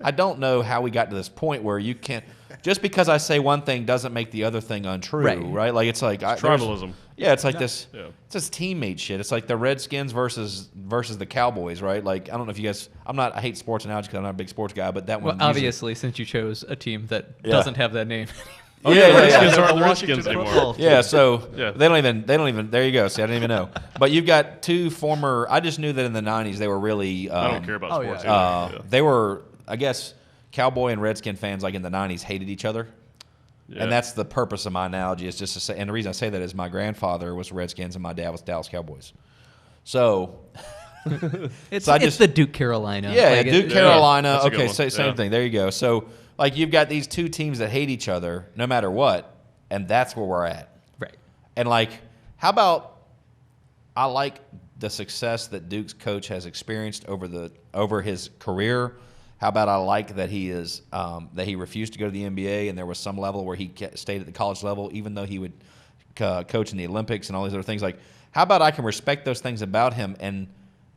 I don't know how we got to this point where you can't, just because I say one thing doesn't make the other thing untrue, right? Like it's like tribalism. Yeah, it's like this. Yeah. It's this teammate shit. It's like the Redskins versus the Cowboys, right? Like I don't know if you guys. I hate sports analogies because I'm not a big sports guy, but that Well, one. usually- obviously, since you chose a team that Yeah. doesn't have that name. Oh, Yeah, the yeah, Redskins yeah. aren't the The Redskins Washington anymore. football Yeah, so Yeah. they don't even. There you go. See, I didn't even know. But you've got two former. I just knew that in the '90s they were really. I don't care about Oh, sports. yeah. either. They were, I guess, Cowboy and Redskin fans like in the '90s hated each other. Yeah. And that's the purpose of my analogy is just to say, and the reason I say that is my grandfather was Redskins and my dad was Dallas Cowboys. So, It's, So I it's just- the Duke Carolina. yeah, Like, Duke it- Carolina. That's a good Okay, one. same Yeah. thing. There you go. So, like, you've got these two teams that hate each other no matter what, and that's where we're at. Right. And like, how about I like the success that Duke's coach has experienced over his career. How about I like that he is that he refused to go to the NBA, and there was some level where he stayed at the college level, even though he would coach in the Olympics and all these other things. Like, how about I can respect those things about him, and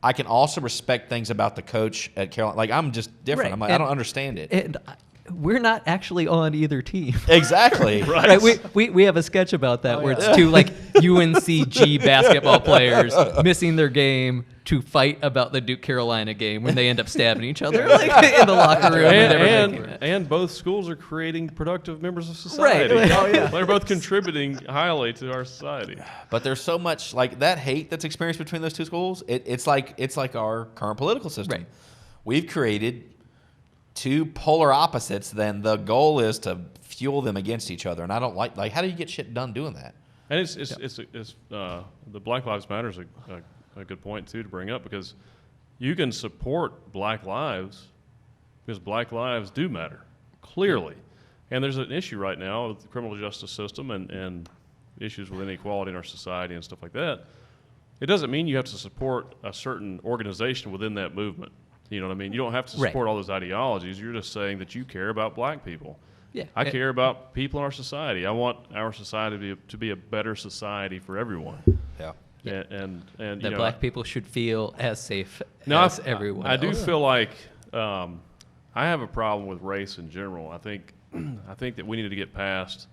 I can also respect things about the coach at Carolina. Like, I'm just different. Right. I'm like, I don't understand it. And we're not actually on either team. Exactly. Right. Right, we have a sketch about that where it's two like UNCG basketball players missing their game to fight about the Duke Carolina game when they end up stabbing each other like, in the locker room. And both schools are creating productive members of society. Right. Oh, yeah. They're both contributing highly to our society. But there's so much like that hate that's experienced between those two schools. It's like our current political system. Right. We've created two polar opposites. Then the goal is to fuel them against each other, and I don't like. How do you get shit done doing that? And it's the Black Lives Matter is a good point too to bring up, because you can support Black lives because Black lives do matter clearly, and there's an issue right now with the criminal justice system and issues with inequality in our society and stuff like that. It doesn't mean you have to support a certain organization within that movement. You know what I mean? You don't have to Right. support all those ideologies. You're just saying that you care about Black people. Yeah. I care about people in our society. I want our society to be a better society for everyone. Yeah. And you that know, black people should feel as safe now, as everyone I do else. feel like I have a problem with race in general. I think that we need to get past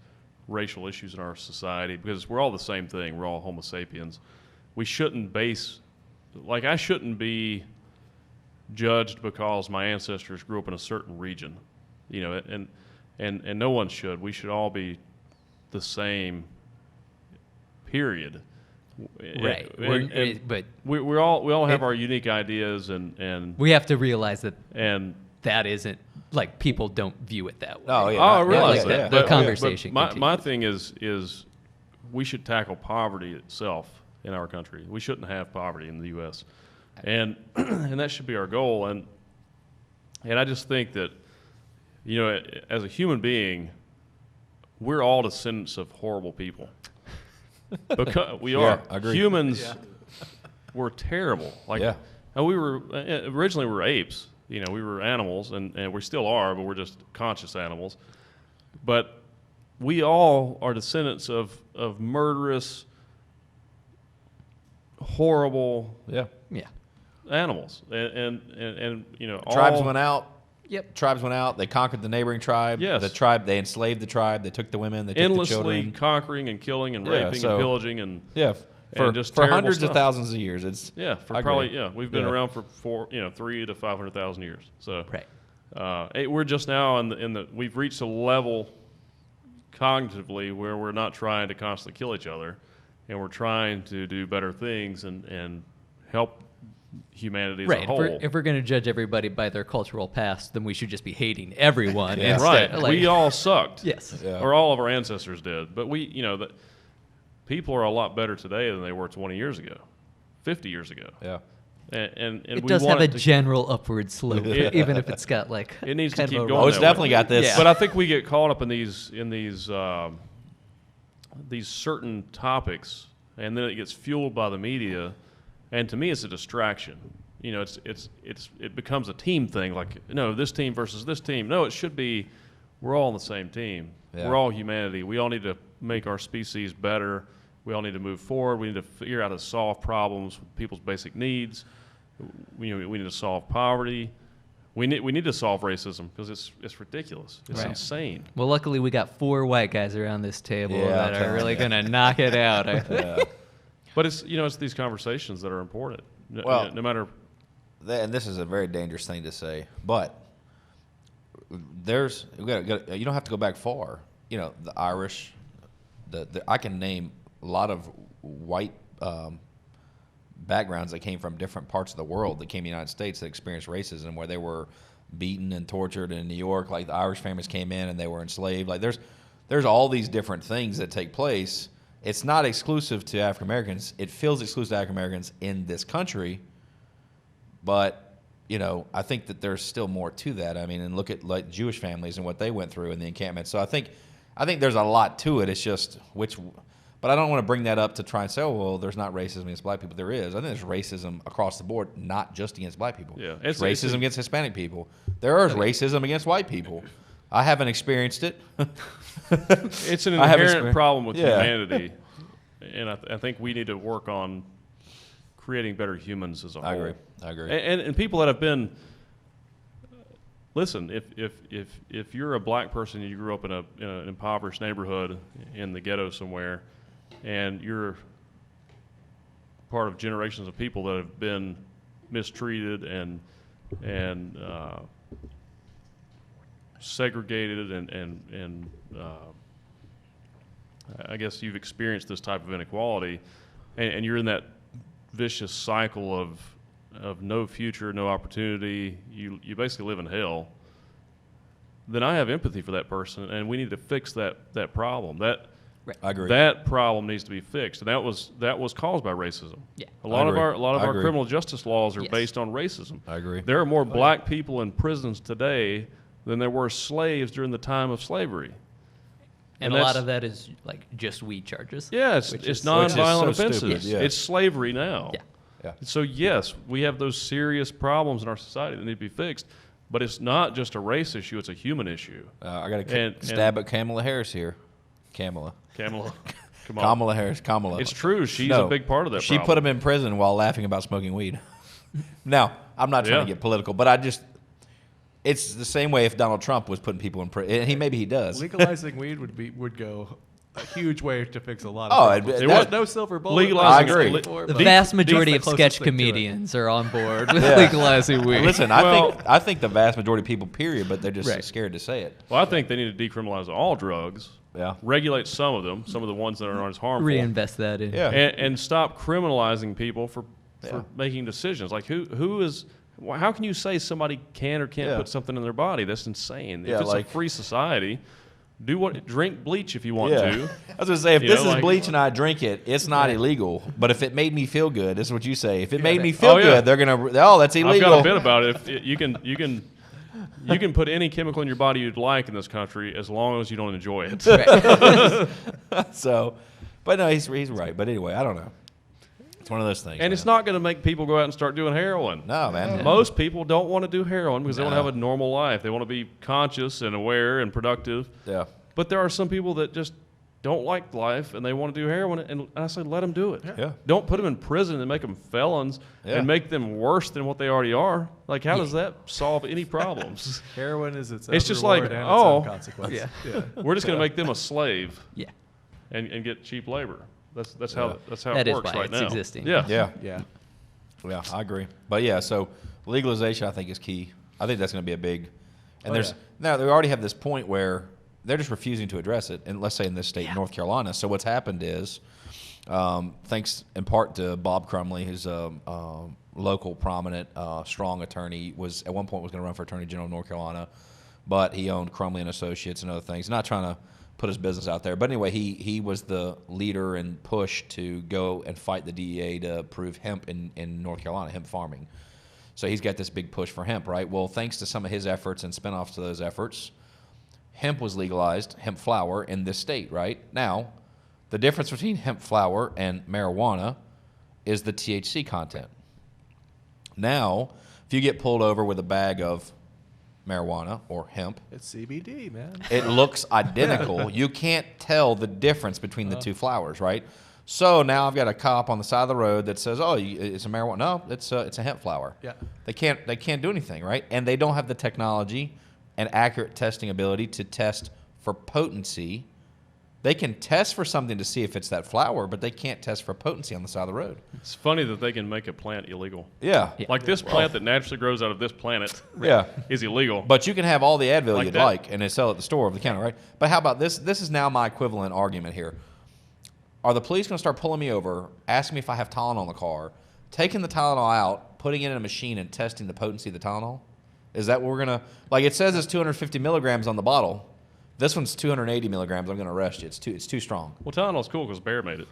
racial issues in our society because we're all the same thing. We're all Homo sapiens. We shouldn't I shouldn't be judged because my ancestors grew up in a certain region, you know, and no one should. We should all be the same, period. Right. But We all have our unique ideas and we have to realize that and that isn't like people don't view it that way. Oh yeah. I realize like that. the But- conversation but my continues. thing is we should tackle poverty itself in our country. We shouldn't have poverty in the U.S. and and that should be our goal. And I just think that, you know, as a human being, we're all descendants of horrible people. Because we are. agreed. Humans were terrible. Like, Yeah. and we were originally we were apes. You know, we were animals, and we still are, but we're just conscious animals. But we all are descendants of murderous, horrible Yeah. Yeah. animals, and you know, Tribes all, went out. Yep. Tribes went out. They conquered the neighboring tribe. Yes. The tribe. They enslaved the tribe. They took the women. They took the endlessly children. conquering and killing and Yeah, raping so- and pillaging and Yeah. For just for terrible hundreds of stuff. thousands of years. It's yeah, for I probably agree. we've been Yeah. around for 300,000 to 500,000 years. So Right. we're just now in the we've reached a level cognitively where we're not trying to constantly kill each other, and we're trying to do better things and help humanity as Right. a whole. If we're going to judge everybody by their cultural past, then we should just be hating everyone. Yeah. instead. Right. Like- We all sucked. Yes. Yeah. Or all of our ancestors did. But we, you know, that people are a lot better today than they were 20 years ago, 50 years ago. Yeah. And It we does want have a to- general upward slope, Yeah. even if it's got like It needs to kind of keep a going Oh, it's that definitely way. got this. Yeah. But I think we get caught up in these certain topics, and then it gets fueled by the media, and to me, it's a distraction. You know, it becomes a team thing. Like, no, this team versus this team. No, it should be we're all on the same team. Yeah. We're all humanity. We all need to make our species better. We all need to move forward. We need to figure out how to solve problems with people's basic needs. we need to solve poverty. We need to solve racism because it's ridiculous. It's Right. insane. Well, luckily we got 4 white guys around this table Yeah, that I'm are really telling going to knock it out. I think. Yeah. But it's these conversations that are important. Well, No matter. And this is a very dangerous thing to say, but you don't have to go back far. You know, the Irish, I can name a lot of white backgrounds that came from different parts of the world that came to the United States that experienced racism, where they were beaten and tortured in New York. Like the Irish families came in and they were enslaved. Like there's all these different things that take place. It's not exclusive to African Americans. It feels exclusive to African Americans in this country, but you know, I think that there's still more to that. I mean, and look at like Jewish families and what they went through in the encampment. So I think there's a lot to it. It's just but I don't want to bring that up to try and say, oh, well, there's not racism against black people. There is. I think there's racism across the board, not just against black people. Yeah, it's racism against Hispanic people. There is racism against white people. I haven't experienced it. It's an inherent problem with humanity, and I think we need to work on creating better humans as a whole. I agree. And people that have been, listen, if you're a black person and you grew up in an impoverished neighborhood in the ghetto somewhere, and you're part of generations of people that have been mistreated and segregated and I guess you've experienced this type of inequality, and you're in that vicious cycle of no future, no opportunity. You basically live in hell. Then I have empathy for that person, and we need to fix that problem. I agree. That problem needs to be fixed, and that was caused by racism. Yeah. A lot of our agree. criminal justice laws are Yes. based on racism. I agree. There are more black people in prisons today than there were slaves during the time of slavery. And a lot of that is like just weed charges. Yeah, it's Which is nonviolent so offenses. stupid, yeah. It's slavery now. Yeah. Yeah. So yes, we have those serious problems in our society that need to be fixed, but it's not just a race issue; it's a human issue. I got And- to stab at Kamala Harris here. Kamala, come on. Kamala Harris. Kamala. It's true. She's a big part of that She problem. put him in prison while laughing about smoking weed. Now, I'm not trying to Yeah. get political, but it's the same way if Donald Trump was putting people in prison. Maybe he does. Legalizing weed would go a huge way to fix a lot Oh, of problems. it There's would. no silver bullet. Legalizing- I agree. Before, The but vast majority that's of the sketch closest thing to it. comedians are on board with Yeah. legalizing weed. Listen, Well- I think the vast majority of people, period, but they're just Right. scared to say it. Well, I think they need to decriminalize all drugs. Yeah. Regulate some of them, some of the ones that are not as harmful. Reinvest that in. Yeah. and stop criminalizing people for Yeah. making decisions. Like who is? How can you say somebody can or can't Yeah. put something in their body? That's insane. Yeah, If it's like- a free society, drink bleach if you want Yeah. to. I was going to say, if You this know, is like- bleach and I drink it, it's not illegal. But if it made me feel good, this is what you say. If it made me right. feel Oh, yeah. good, they're going to, that's illegal. I've got a bit about it. You can put any chemical in your body you'd like in this country as long as you don't enjoy it. So, but no, he's right. But anyway, I don't know. It's one of those things. And it's not going to make people go out and start doing heroin. No, man. Most people don't want to do heroin because they want to No. have a normal life. They want to be conscious and aware and productive. Yeah. But there are some people that just don't like life and they want to do heroin, and I say let them do it. Yeah. Don't put them in prison and make them felons Yeah. and make them worse than what they already are. Like, how does that solve any problems? Heroin is its own It's just reward like, and its oh. own consequence. Yeah. We're just going to make them a slave Yeah. and get cheap labor. That's how That it is works why right it's now. existing. Yeah. Yeah. Yeah. Yeah, I agree. But yeah, so legalization I think is key. I think that's going to be a big. And now they already have this point where they're just refusing to address it. And let's say in this state, North Carolina. So what's happened is, thanks in part to Bob Crumley, who's a local prominent, strong attorney, was at one point was going to run for Attorney General of North Carolina, but he owned Crumley and Associates and other things. Not trying to put his business out there, but anyway, he was the leader and push to go and fight the DEA to approve hemp in North Carolina, hemp farming. So he's got this big push for hemp, right? Well, thanks to some of his efforts and spinoffs to those efforts, hemp was legalized, hemp flower, in this state, right? Now, the difference between hemp flower and marijuana is the THC content. Now, if you get pulled over with a bag of marijuana or hemp, It's CBD, man. it looks identical. You can't tell the difference between the two flowers, right? So now I've got a cop on the side of the road that says, "Oh, it's a marijuana." No, it's a hemp flower. Yeah. They can't do anything, right? And they don't have the technology and accurate testing ability to test for potency. They can test for something to see if it's that flower, but they can't test for potency on the side of the road. It's funny that they can make a plant illegal. Yeah. Like this plant that naturally grows out of this planet Yeah. is illegal. But you can have all the Advil Like you'd that. like, and they sell at the store over the counter, right? But how about this? This is now my equivalent argument here. Are the police going to start pulling me over, asking me if I have Tylenol in the car, taking the Tylenol out, putting it in a machine, and testing the potency of the Tylenol? Is that what we're going to... Like, it says it's 250 milligrams on the bottle. This one's 280 milligrams. I'm going to arrest you. It's too strong. Well, Tylenol's cool because Bear made it.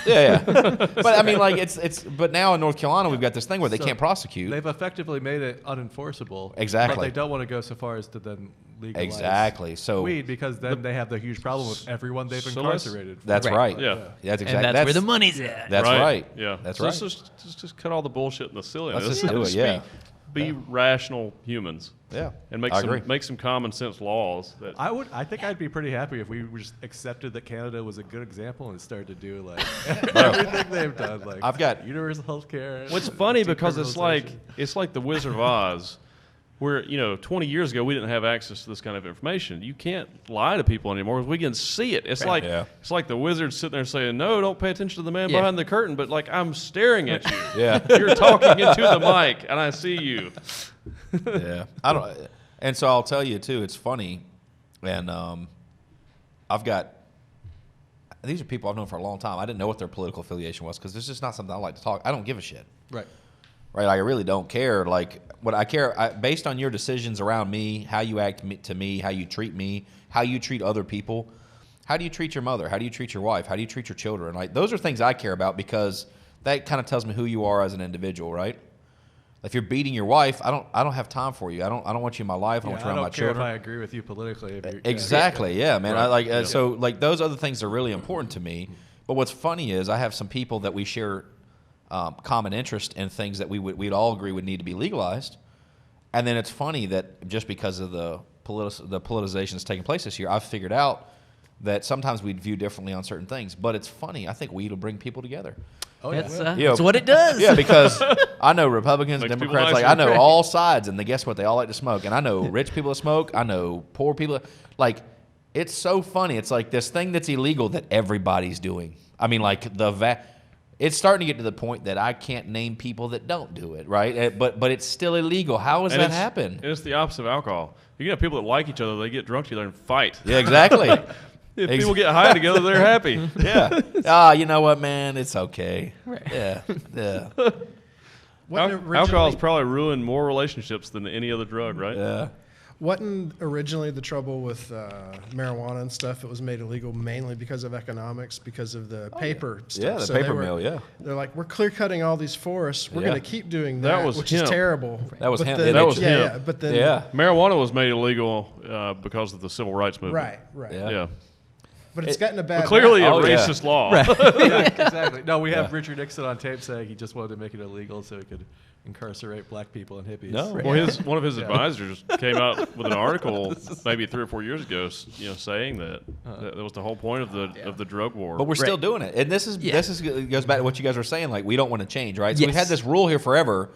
Yeah. But, I mean, like, it's... But now in North Carolina, we've got this thing where they So can't prosecute. They've effectively made it unenforceable. Exactly. But they don't want to go so far as to then legalize Exactly. So... weed, because then they have the huge problem with everyone they've So let's- incarcerated. That's Right. right. Yeah. That's And exactly... that's where the money's at. That's right. Yeah. That's so right. Let's just cut all the bullshit and the silliness. Let's just do it, yeah. Be rational humans. Yeah. And make I some agree. make some common sense laws that I think I'd be pretty happy if we just accepted that Canada was a good example and started to do like Bro. everything they've done. Like I've got- universal health care. What's funny because it's like the Wizard of Oz, where 20 years ago we didn't have access to this kind of information. You can't lie to people anymore because we can see it. It's like Yeah. it's like the wizard sitting there saying, "No, don't pay attention to the man Yeah. behind the curtain." But like I'm staring at you. Yeah. You're talking into the mic, and I see you. Yeah, I don't. And so I'll tell you too. It's funny, and I've got. These are people I've known for a long time. I didn't know what their political affiliation was because it's just not something I like to talk. I don't give a shit. right. Right? I really don't care. Like what I care based on your decisions around me, how you act to me, how you treat me, how you treat other people. How do you treat your mother? How do you treat your wife? How do you treat your children? Like those are things I care about because that kind of tells me who you are as an individual, right? If you're beating your wife, I don't have time for you. I don't want you in my life. I don't want you I around don't my care children. if I agree with you politically. If you're, Exactly. Yeah, man. Right. I like Yeah. so like those other things are really important to me. But what's funny is I have some people that we share common interest in things that we'd all agree would need to be legalized. And then it's funny that just because of the politicization that's taking place this year, I've figured out that sometimes we'd view differently on certain things. But it's funny. I think weed will bring people together. Oh yeah. That's, Yeah. that's what it does. Yeah, because I know Republicans, Makes people Democrats, like nicer. I know all sides, and guess what? They all like to smoke. And I know rich people that smoke. I know poor people. Like, it's so funny. It's like this thing that's illegal that everybody's doing. I mean, like it's starting to get to the point that I can't name people that don't do it, right? But it's still illegal. How does that happen? And it's the opposite of alcohol. You can have people that like each other, they get drunk together and fight. Yeah, exactly. If people get high together, they're happy. Yeah. You know what, man? It's okay. Right. Yeah. Yeah. Alcohol has probably ruined more relationships than any other drug, right? Yeah. Wasn't originally the trouble with marijuana and stuff? It was made illegal mainly because of economics, because of the paper stuff. Yeah, the So they paper were- mill, yeah. They're like, we're clear cutting all these forests. We're Yeah. going to keep doing That that, was which hemp. is terrible. That was But hemp. then- That was yeah, hemp. yeah, but then Yeah. Marijuana was made illegal because of the civil rights movement. right. Yeah. Yeah. But it's gotten a bad. But clearly a Oh, yeah. racist law. Yeah, exactly. No, we have Yeah. Richard Nixon on tape saying he just wanted to make it illegal so he could incarcerate black people and hippies. No. Well, one of his advisors came out with an article maybe 3 or 4 years ago, saying that that was the whole point of the drug war. But we're still doing it, and this goes back to what you guys were saying. Like we don't want to change, right? So we've had Yes. this rule here forever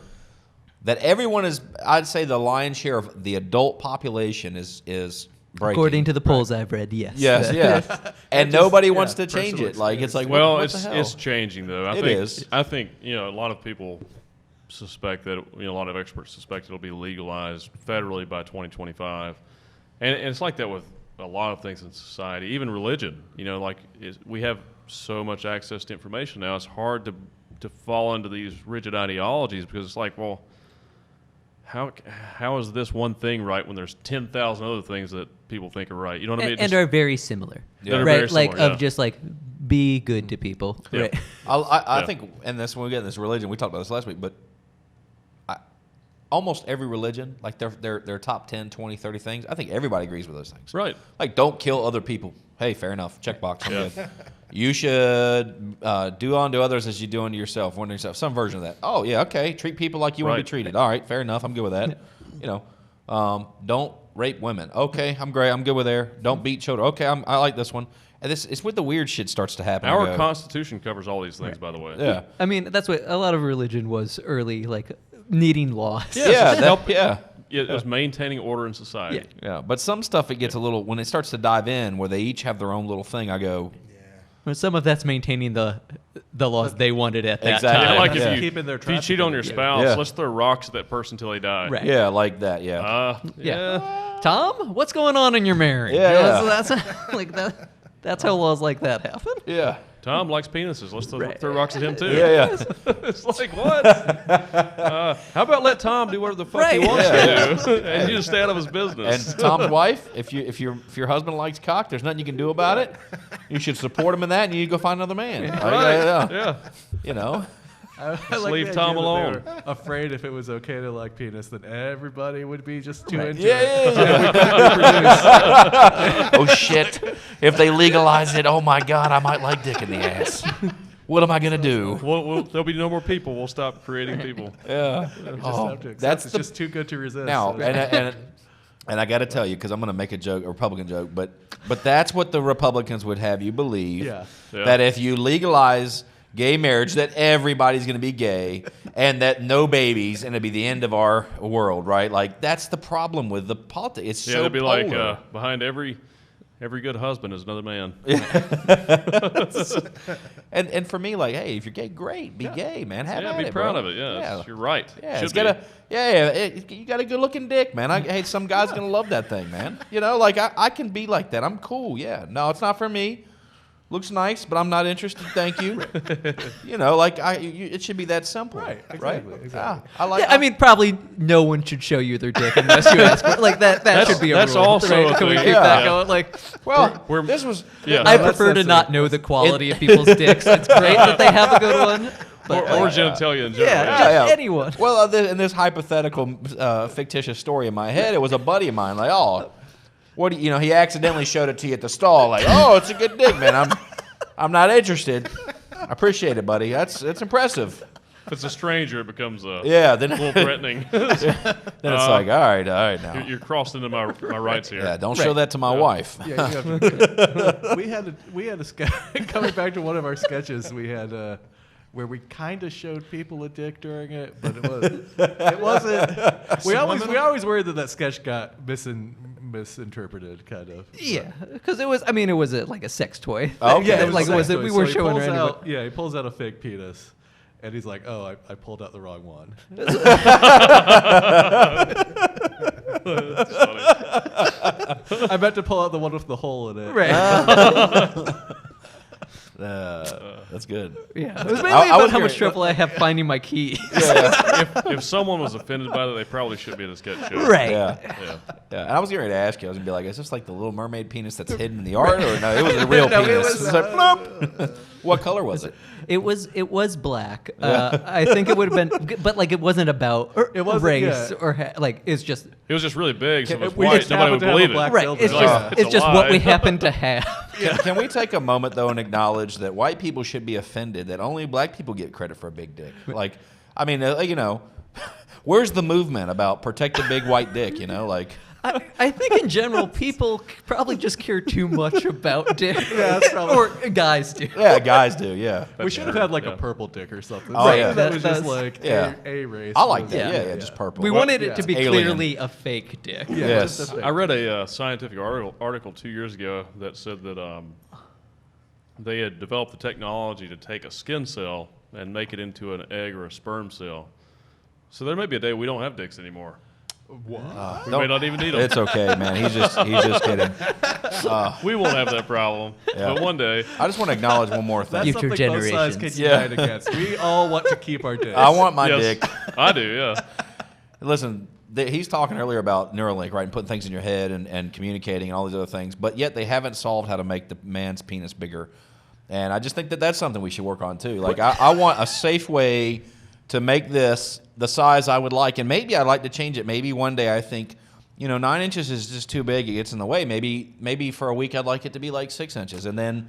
that everyone is. I'd say the lion's share of the adult population is breaking. According to the polls I've read, yes. yes, yeah, and nobody wants to change personal it. Like it's like well, what the hell? it's changing though. It is. I think a lot of people suspect that a lot of experts suspect it'll be legalized federally by 2025, and it's like that with a lot of things in society, even religion. We have so much access to information now. It's hard to fall into these rigid ideologies because it's like, well, how is this one thing right when there's 10,000 other things that people think are right? You know what I mean? And are very similar. Yeah. They're Right? very Like, similar, of just like, be good to people. Yeah. Right. I Yeah. think, and this when we get in this religion, we talked about this last week, but almost every religion, like their top 10, 20, 30 things, I think everybody agrees with those things. Right. Like, don't kill other people. Hey, fair enough. Checkbox. I'm Yeah. good. You should do unto others as you do unto yourself. One to yourself. Some version of that. Oh, yeah, okay. Treat people like you want to Right. be treated. All right, fair enough. I'm good with that. Don't rape women. Okay, I'm great. I'm good with there. Don't beat children. Okay, I like this one. And it's where the weird shit starts to happen. I Our go, Constitution covers all these things, by the way. Yeah. I mean, that's what a lot of religion was early, like needing laws. Yeah. Yeah. Yeah, it was maintaining order in society. Yeah. But some stuff, it gets a little, when it starts to dive in where they each have their own little thing, I go, Well, some of that's maintaining the laws they wanted at that Exactly. time. Yeah, like Yeah. Keeping their if you traffic cheat on under your control. spouse, Yeah. let's throw rocks at that person until they die. Right. yeah, like that, yeah. Yeah. Tom, what's going on in your marriage? Yeah, You know, yeah. so that's like that. That's how laws like that happen. Yeah. Tom likes penises. Let's throw, Right. throw rocks at him too. Yeah, yeah. It's like what? How about let Tom do whatever the fuck he Right. wants Yeah. to do, and you just stay out of his business. And Tom's wife, if your husband likes cock, there's nothing you can do about it. You should support him in that, and you need to go find another man. right? Yeah. You know. I Just like leave the Tom idea that alone. they were afraid if it was okay to like penis, then everybody would be just too into Yeah, it. yeah. Oh shit! If they legalize it, oh my god, I might like dick in the ass. What am I gonna do? There'll be no more people. We'll stop creating people. Yeah. Just Oh, have to accept that's it's the just too good to resist. now, and I got to tell you, because I'm going to make a joke, a Republican joke, but that's what the Republicans would have you believe. Yeah. Yeah. That if you legalize gay marriage, that everybody's going to be gay, and that no babies, and it'd be the end of our world, right? Like that's the problem with the politics. It's Yeah, so they'd be polar. like behind every good husband is another man. And for me, like, hey, if you're gay, great, be gay, man. Have Yeah, at be it, proud bro. of it. Yeah, Yeah. you're right. Yeah, Should it's be. got you got a good looking dick, man. Hey, some guy's gonna love that thing, man. You know, like I can be like that. I'm cool. Yeah, no, it's not for me. Looks nice, but I'm not interested. Thank you. You know, like it should be that simple, Right, Right? exactly. Yeah, I like. Yeah, I mean, probably no one should show you their dick unless you ask for it. Like that should be a that's rule. also right? a Can we thing. keep Yeah. that going? Like, well, We're- this was. Yeah. I that's prefer to sensitive. not know the quality of people's dicks. It's great that they have a good one, but or like, genitalia in general. yeah, Yeah, just anyone. Well, in this hypothetical, fictitious story in my head, it was a buddy of mine. Like, oh, what do you know? He accidentally showed it to you at the stall. Like, oh, it's a good dick, man. I'm not interested. I appreciate it, buddy. That's impressive. If it's a stranger, it becomes Yeah. a Then little then threatening. it's like, all right now. You're crossed into my rights here. Yeah, don't show that to my wife. Yeah, you have to, we had a sketch coming back to one of our sketches. We had where we kind of showed people a dick during it, but it wasn't. We always worried that sketch got misinterpreted, kind of. Yeah, because it was. I mean, it was like a sex toy. Oh, okay. Yeah, It was like a was sex it? toy. We So were he showing pulls her. Anyway. out, yeah, he pulls out a fake penis, and he's like, "Oh, I pulled out the wrong one." That's funny. I meant to pull out the one with the hole in it. Right. That's good. Yeah. It was mainly I about was how much gonna- trouble I have finding my key. If someone was offended by that, they probably should be in the sketch show. Right. Yeah. Yeah. Yeah, and I was getting ready to ask you. I was gonna be like, "Is this like the Little Mermaid penis that's hidden in the art, or no? It was a real No, it penis." was, It's like, "Bloop." What color was it? It was black. I think it would have been, but like it wasn't about It wasn't, race yeah. or like it's just It was just really big, so if it was We white, just nobody would happened to have a believe it. black right. dildo. It's Like, just it's it's a just what we lie. happen to have. Can we take a moment though and acknowledge that white people should be offended that only black people get credit for a big dick? Like, I mean, you know, where's the movement about protect the big white dick? You know, like. I think in general people probably just care too much about dick. Yeah, that's probably- or guys do. Yeah, guys do. Yeah. We should have had like Yeah. a purple dick or something. Oh, Something yeah. that was That's- just like yeah. a race. I like was- that. Yeah. Yeah, just purple. We wanted it to be Alien. clearly a fake dick. Yeah, Yes. just a thing. I read a scientific article 2 years ago that said that they had developed the technology to take a skin cell and make it into an egg or a sperm cell. So there may be a day we don't have dicks anymore. We may not even need them. It's okay, man. He's just kidding. We won't have that problem. Yeah. But one day, I just want to acknowledge one more thing. That's Future something both sides generations. can Yeah. unite against. We all want to keep our dicks. I want my yes, dick. I do, yeah. Listen, he's talking earlier about Neuralink, right, and putting things in your head and communicating and all these other things, but yet they haven't solved how to make the man's penis bigger. And I just think that that's something we should work on too. Like, I want a safe way to make this the size I would like, and maybe I'd like to change it. Maybe one day I think, 9 inches is just too big; it gets in the way. Maybe for a week I'd like it to be like 6 inches, and then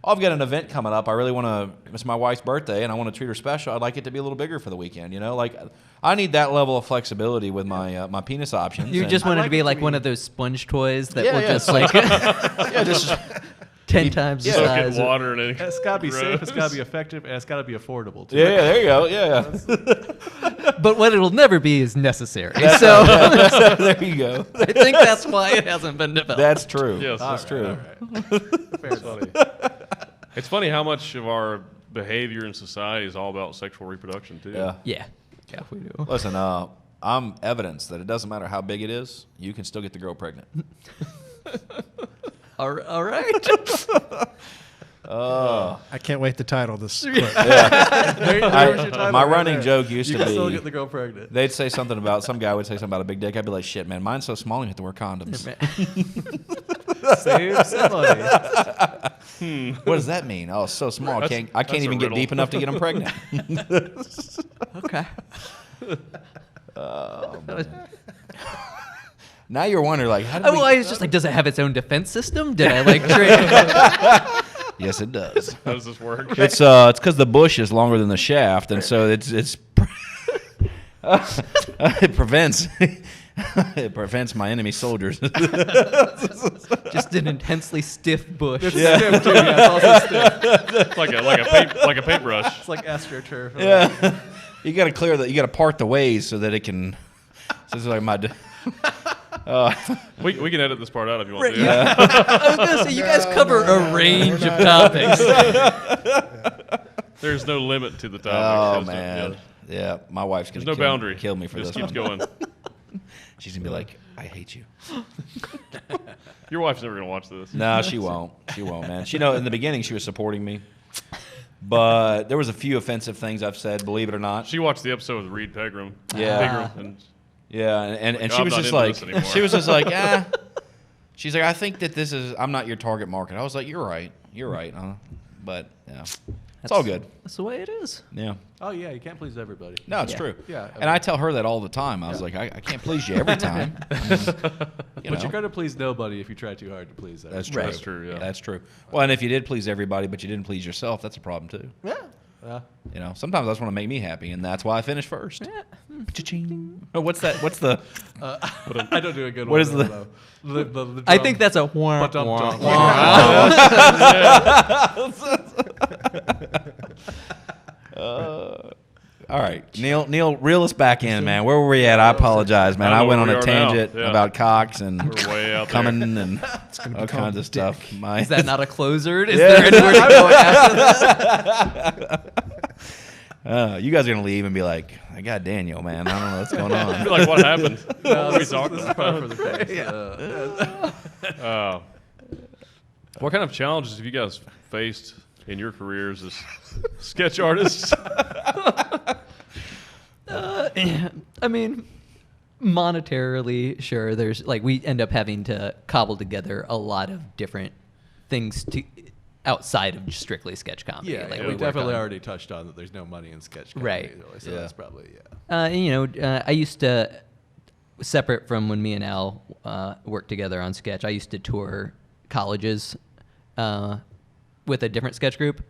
I've got an event coming up. I really want to. It's my wife's birthday, and I want to treat her special. I'd like it to be a little bigger for the weekend. Like I need that level of flexibility with my my penis options. You and- just wanted like to be it to like be- one of those sponge toys that Yeah, will yeah. just like yeah, just 10 times the Yeah. Soak it size. in water and then It's got to be safe. It's got to be gross. effective, and it's got to be affordable too. Yeah, there you go. Yeah. But what it'll never be is necessary. So There you go. I think that's why it hasn't been developed. That's true. Yes. That's true. Fair funny. It's funny how much of our behavior in society is all about sexual reproduction too. Yeah. Yeah. Yeah, we do. Listen, I'm evidence that it doesn't matter how big it is, you can still get the girl pregnant. All right. I can't wait to title this clip. My running joke used You to can still be, get the girl pregnant. they'd say something about, some guy would say something about a big dick. I'd be like, shit, man, mine's so small you have to wear condoms. Save some money. What does that mean? Oh, it's so small. I can't that's even a get riddle. deep enough to get them pregnant. Okay. Now you're wondering, like, how did Well, I we... was just like, does it have its own defense system? Did I like trade? Yes, it does. How does this work? It's because the bush is longer than the shaft, and so it's it prevents it prevents my enemy soldiers. Just an intensely stiff bush. It's stiff too. Yeah, it's also stiff. like a paintbrush. It's like astroturf. Yeah, you got to clear that. You got to part the ways so that it can. So this is like my. We can edit this part out if you want to. Yeah. I was gonna say you guys cover a range of topics. There's no limit to the topic. Oh There's no- man, yeah. yeah. My wife's gonna There's no boundary. kill me for Just this keeps one. going. She's gonna be like, I hate you. Your wife's never gonna watch this. No, she won't. She won't, man. She in the beginning she was supporting me, but there was a few offensive things I've said. Believe it or not. She watched the episode with Reed Pegram. Yeah. Pegram, and Yeah, and Like, she I'm was not just into like, this anymore. she was just like, ah. She's like, I think that I'm not your target market. I was like, you're right, but yeah, it's all good. That's the way it is. Yeah, Oh yeah, you can't please everybody. no, it's Yeah. true. Yeah, and I tell her that all the time. I was like, I can't please you every time. But know. you're going to please nobody if you try too hard to please everybody. That's true. Right. That's true, yeah. That's true. Well, and if you did please everybody, but you didn't please yourself, that's a problem too. Yeah. You know, sometimes I just want to make me happy, and that's why I finish first. Cha-ching. Oh, what's that? What's the? I don't do a good What one. is the- though. The I drum. think that's a wah, Ba-dum, wah, dum. All right, Neil, reel us back in, man. Where were we at? I apologize, man. I I know went where on we a are now. tangent Yeah. about cocks and We're way out coming there. and all kinds of stuff. My, Is that not a closer? Is there anywhere to go after that? you guys are gonna leave and be like, I got Daniel, man. I don't know what's going I'd be on. like, what happened? No, What are we this talking is about? part for the face. What kind of challenges have you guys faced in your careers as sketch artists? I mean, monetarily, sure. There's like we end up having to cobble together a lot of different things to outside of strictly sketch comedy. Yeah, like we work definitely on- already touched on that. There's no money in sketch comedy, Right. really, so Yeah. that's probably I used to, separate from when me and Al worked together on sketch, I used to tour colleges with a different sketch group.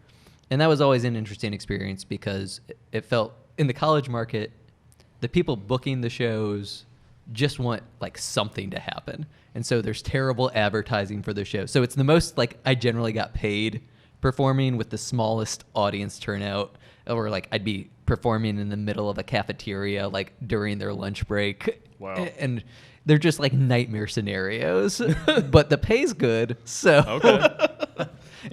And that was always an interesting experience because it felt, in the college market, the people booking the shows just want like something to happen. And so there's terrible advertising for the show. So it's the most like I generally got paid performing with the smallest audience turnout, or like I'd be performing in the middle of a cafeteria like during their lunch break. Wow. And they're just like nightmare scenarios, but the pay's good. So Okay. and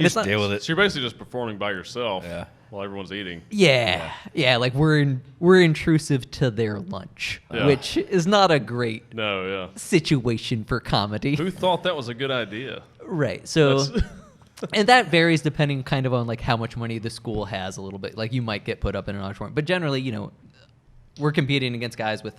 it's not, Deal with it. So you're basically just performing by yourself Yeah. while everyone's eating. yeah, like we're intrusive to their lunch, Yeah. which is not a great No, yeah. situation for comedy. Who thought that was a good idea? Right. So That's- and that varies depending kind of on like how much money the school has a little bit. Like you might get put up in an auditorium, but generally, you know, we're competing against guys with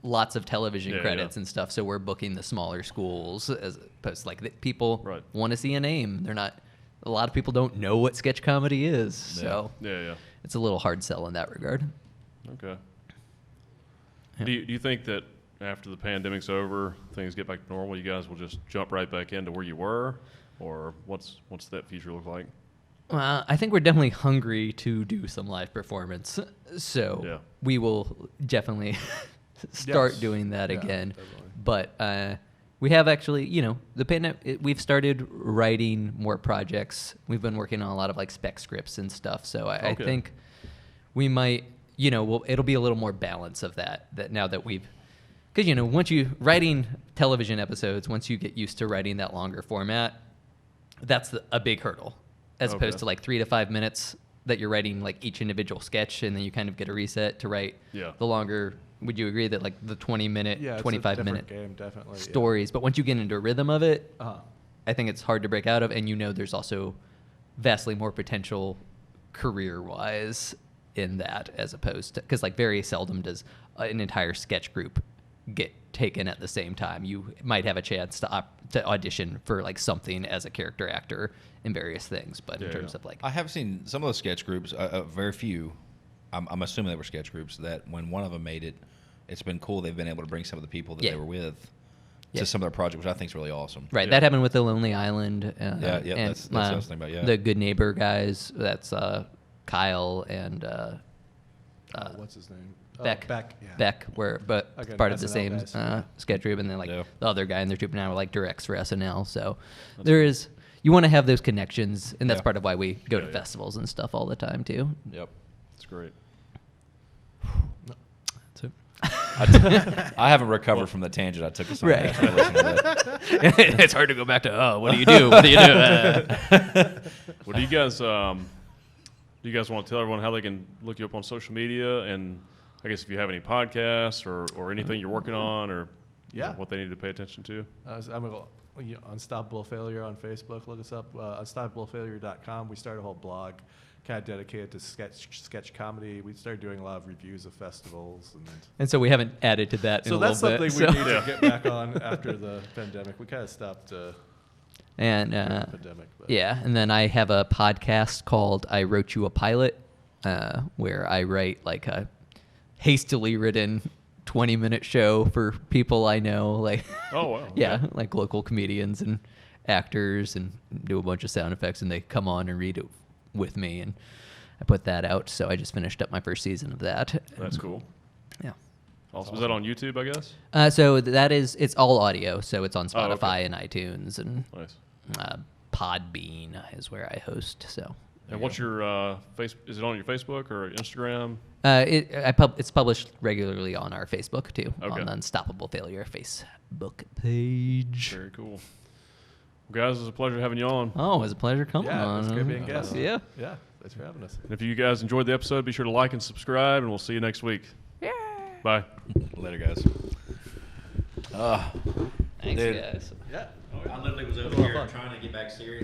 lots of television Yeah, credits yeah. and stuff. So we're booking the smaller schools as opposed to like people Right. want to see a name. They're not. A lot of people don't know what sketch comedy is, so Yeah. it's a little hard sell in that regard. Okay. Yeah. Do you think that after the pandemic's over, things get back to normal, you guys will just jump right back into where you were? Or what's that future look like? I think we're definitely hungry to do some live performance, so Yeah. we will definitely start Yes. doing that Yeah, again. definitely. But we have actually, the pandemic. We've started writing more projects. We've been working on a lot of like spec scripts and stuff. So I Okay. think we might, it'll be a little more balance of that. That now that we've, because once you writing television episodes, once you get used to writing that longer format, that's a big hurdle, as opposed Okay. to like 3 to 5 minutes that you're writing like each individual sketch, and then you kind of get a reset to write the longer. Would you agree that like the 20-minute, Yeah, it's a 25-minute different game, definitely. yeah. stories? But once you get into a rhythm of it, Uh-huh. I think it's hard to break out of, and there's also vastly more potential career-wise in that, as opposed to, because like very seldom does an entire sketch group get taken at the same time. You might have a chance to audition for like something as a character actor in various things, but in terms of like, I have seen some of those sketch groups, very few. I'm assuming they were sketch groups, that when one of them made it, it's been cool. They've been able to bring some of the people that they were with to some of their projects, which I think is really awesome. right, that happened with The Lonely Island. Yeah, and that's what I was thinking about, yeah. The Good Neighbor guys. That's Kyle and What's his name? Beck. Beck. Yeah. Beck were but Again, part of the SNL same guys, yeah. sketch group, and then like Yeah. the other guy in their troupe now like directs for SNL. So there is, you want to have those connections, and that's Yeah. part of why we go to Yeah. festivals and stuff all the time too. Yep. It's great. So, I haven't recovered from the tangent I took us on. Right. after I listened to that. it's hard to go back to what do you do? What do you do? Well, do you guys want to tell everyone how they can look you up on social media, and I guess if you have any podcasts or anything you're working on, or Yeah. what they need to pay attention to? I'm going to Unstoppable Failure on Facebook. Look us up. Unstoppablefailure.com. We started a whole blog kind of dedicated to sketch comedy. We started doing a lot of reviews of festivals. And so we haven't added to that in So a that's little something bit. we need to get back on after the pandemic. We kind of stopped And during the pandemic. But yeah, and then I have a podcast called I Wrote You a Pilot, where I write like a hastily written 20-minute show for people I know, like Oh, wow. yeah, Okay. like local comedians and actors, and do a bunch of sound effects, and they come on and read it with me, and I put that out. So I just finished up my first season of that. That's cool. Yeah. Awesome. Is that on YouTube, I guess? So it's all audio. So it's on Oh, okay. Spotify and iTunes, and Nice. Podbean is where I host. So And what's your face? Is it on your Facebook or Instagram? it's published regularly on our Facebook too, Okay. on the Unstoppable Failure Facebook page. Very cool. Well, guys, it was a pleasure having you on. Oh, it was a pleasure coming yeah, on. it's good being guests. Yeah. Yeah. Thanks for having us. And if you guys enjoyed the episode, be sure to like and subscribe, and we'll see you next week. Yeah. Bye. Later, guys. Thanks, Dude. guys. Yeah. I literally was over It was a lot here of fun. trying to get back serious.